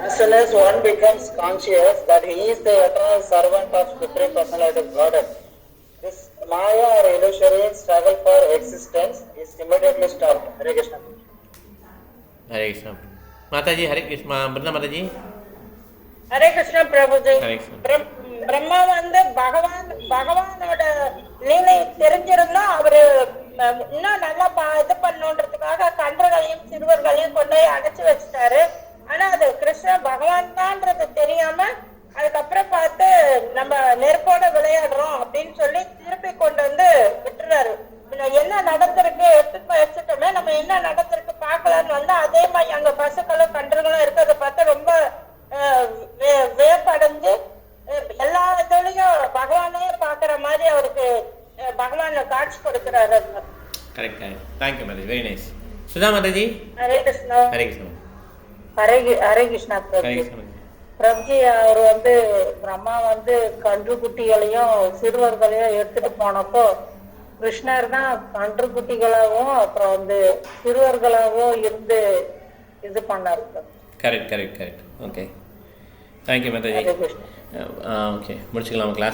As soon as one becomes conscious that he is the eternal servant of Supreme Personality of Godhead, this Maya or illusory struggle for existence is immediately stopped. Hare Krishna. Hare Krishna. Mataji, Hare Krishna. Brahma Mataji. Hare Krishna Prabhuji. Hare Krishna. Brahma வந்து பகவானோட லீலை தெரிஞ்சிருந்தா அவரு இன்னும் நல்லா இது பண்ணணுன்றதுக்காக கன்றுகளையும் சிறுவர்களையும் கொண்டு போய் அடைச்சு வச்சுட்டாரு. ஆனா அது கிருஷ்ண பகவான் தான்றது தெரியாம அதுக்கப்புறம் பார்த்து நம்ம நெருப்போட விளையாடுறோம் அப்படின்னு சொல்லி திருப்பி கொண்டு வந்து விட்டுறாரு. என்ன நடந்திருக்கு எடுத்து வச்சுட்டோமே, நம்ம என்ன நடந்திருக்கு பார்க்கலான்னு வந்து அதே மாதிரி அங்க பசுக்களும் கன்றுகளும் இருக்கிறத பார்த்து ரொம்ப வேப்படைஞ்சு எல்லா இதுலயும் பகவானையே பாக்குற மாதிரி அவருக்கு பகவான காட்சி கொடுக்கிறாரு. Correct. Thank you madam, very nice. Sudha Mataji. Hare Krishna. Hare Krishna. Hare Krishna. Hare Krishna. Prabhuji அவர் வந்து பிரம்மா வந்து கன்றுக்குட்டிகளையும் சிறுவர்களையும் எடுத்துட்டு போனப்போ கிருஷ்ணர் தான் கன்றுக்குட்டிகளாகவும் அப்புறம் வந்து சிறுவர்களாகவும் இருந்து இது பண்ணாரு. Correct. Okay, thank you Mataji. Okay, முடிச்சுக்கலாம் கிளாஸ்.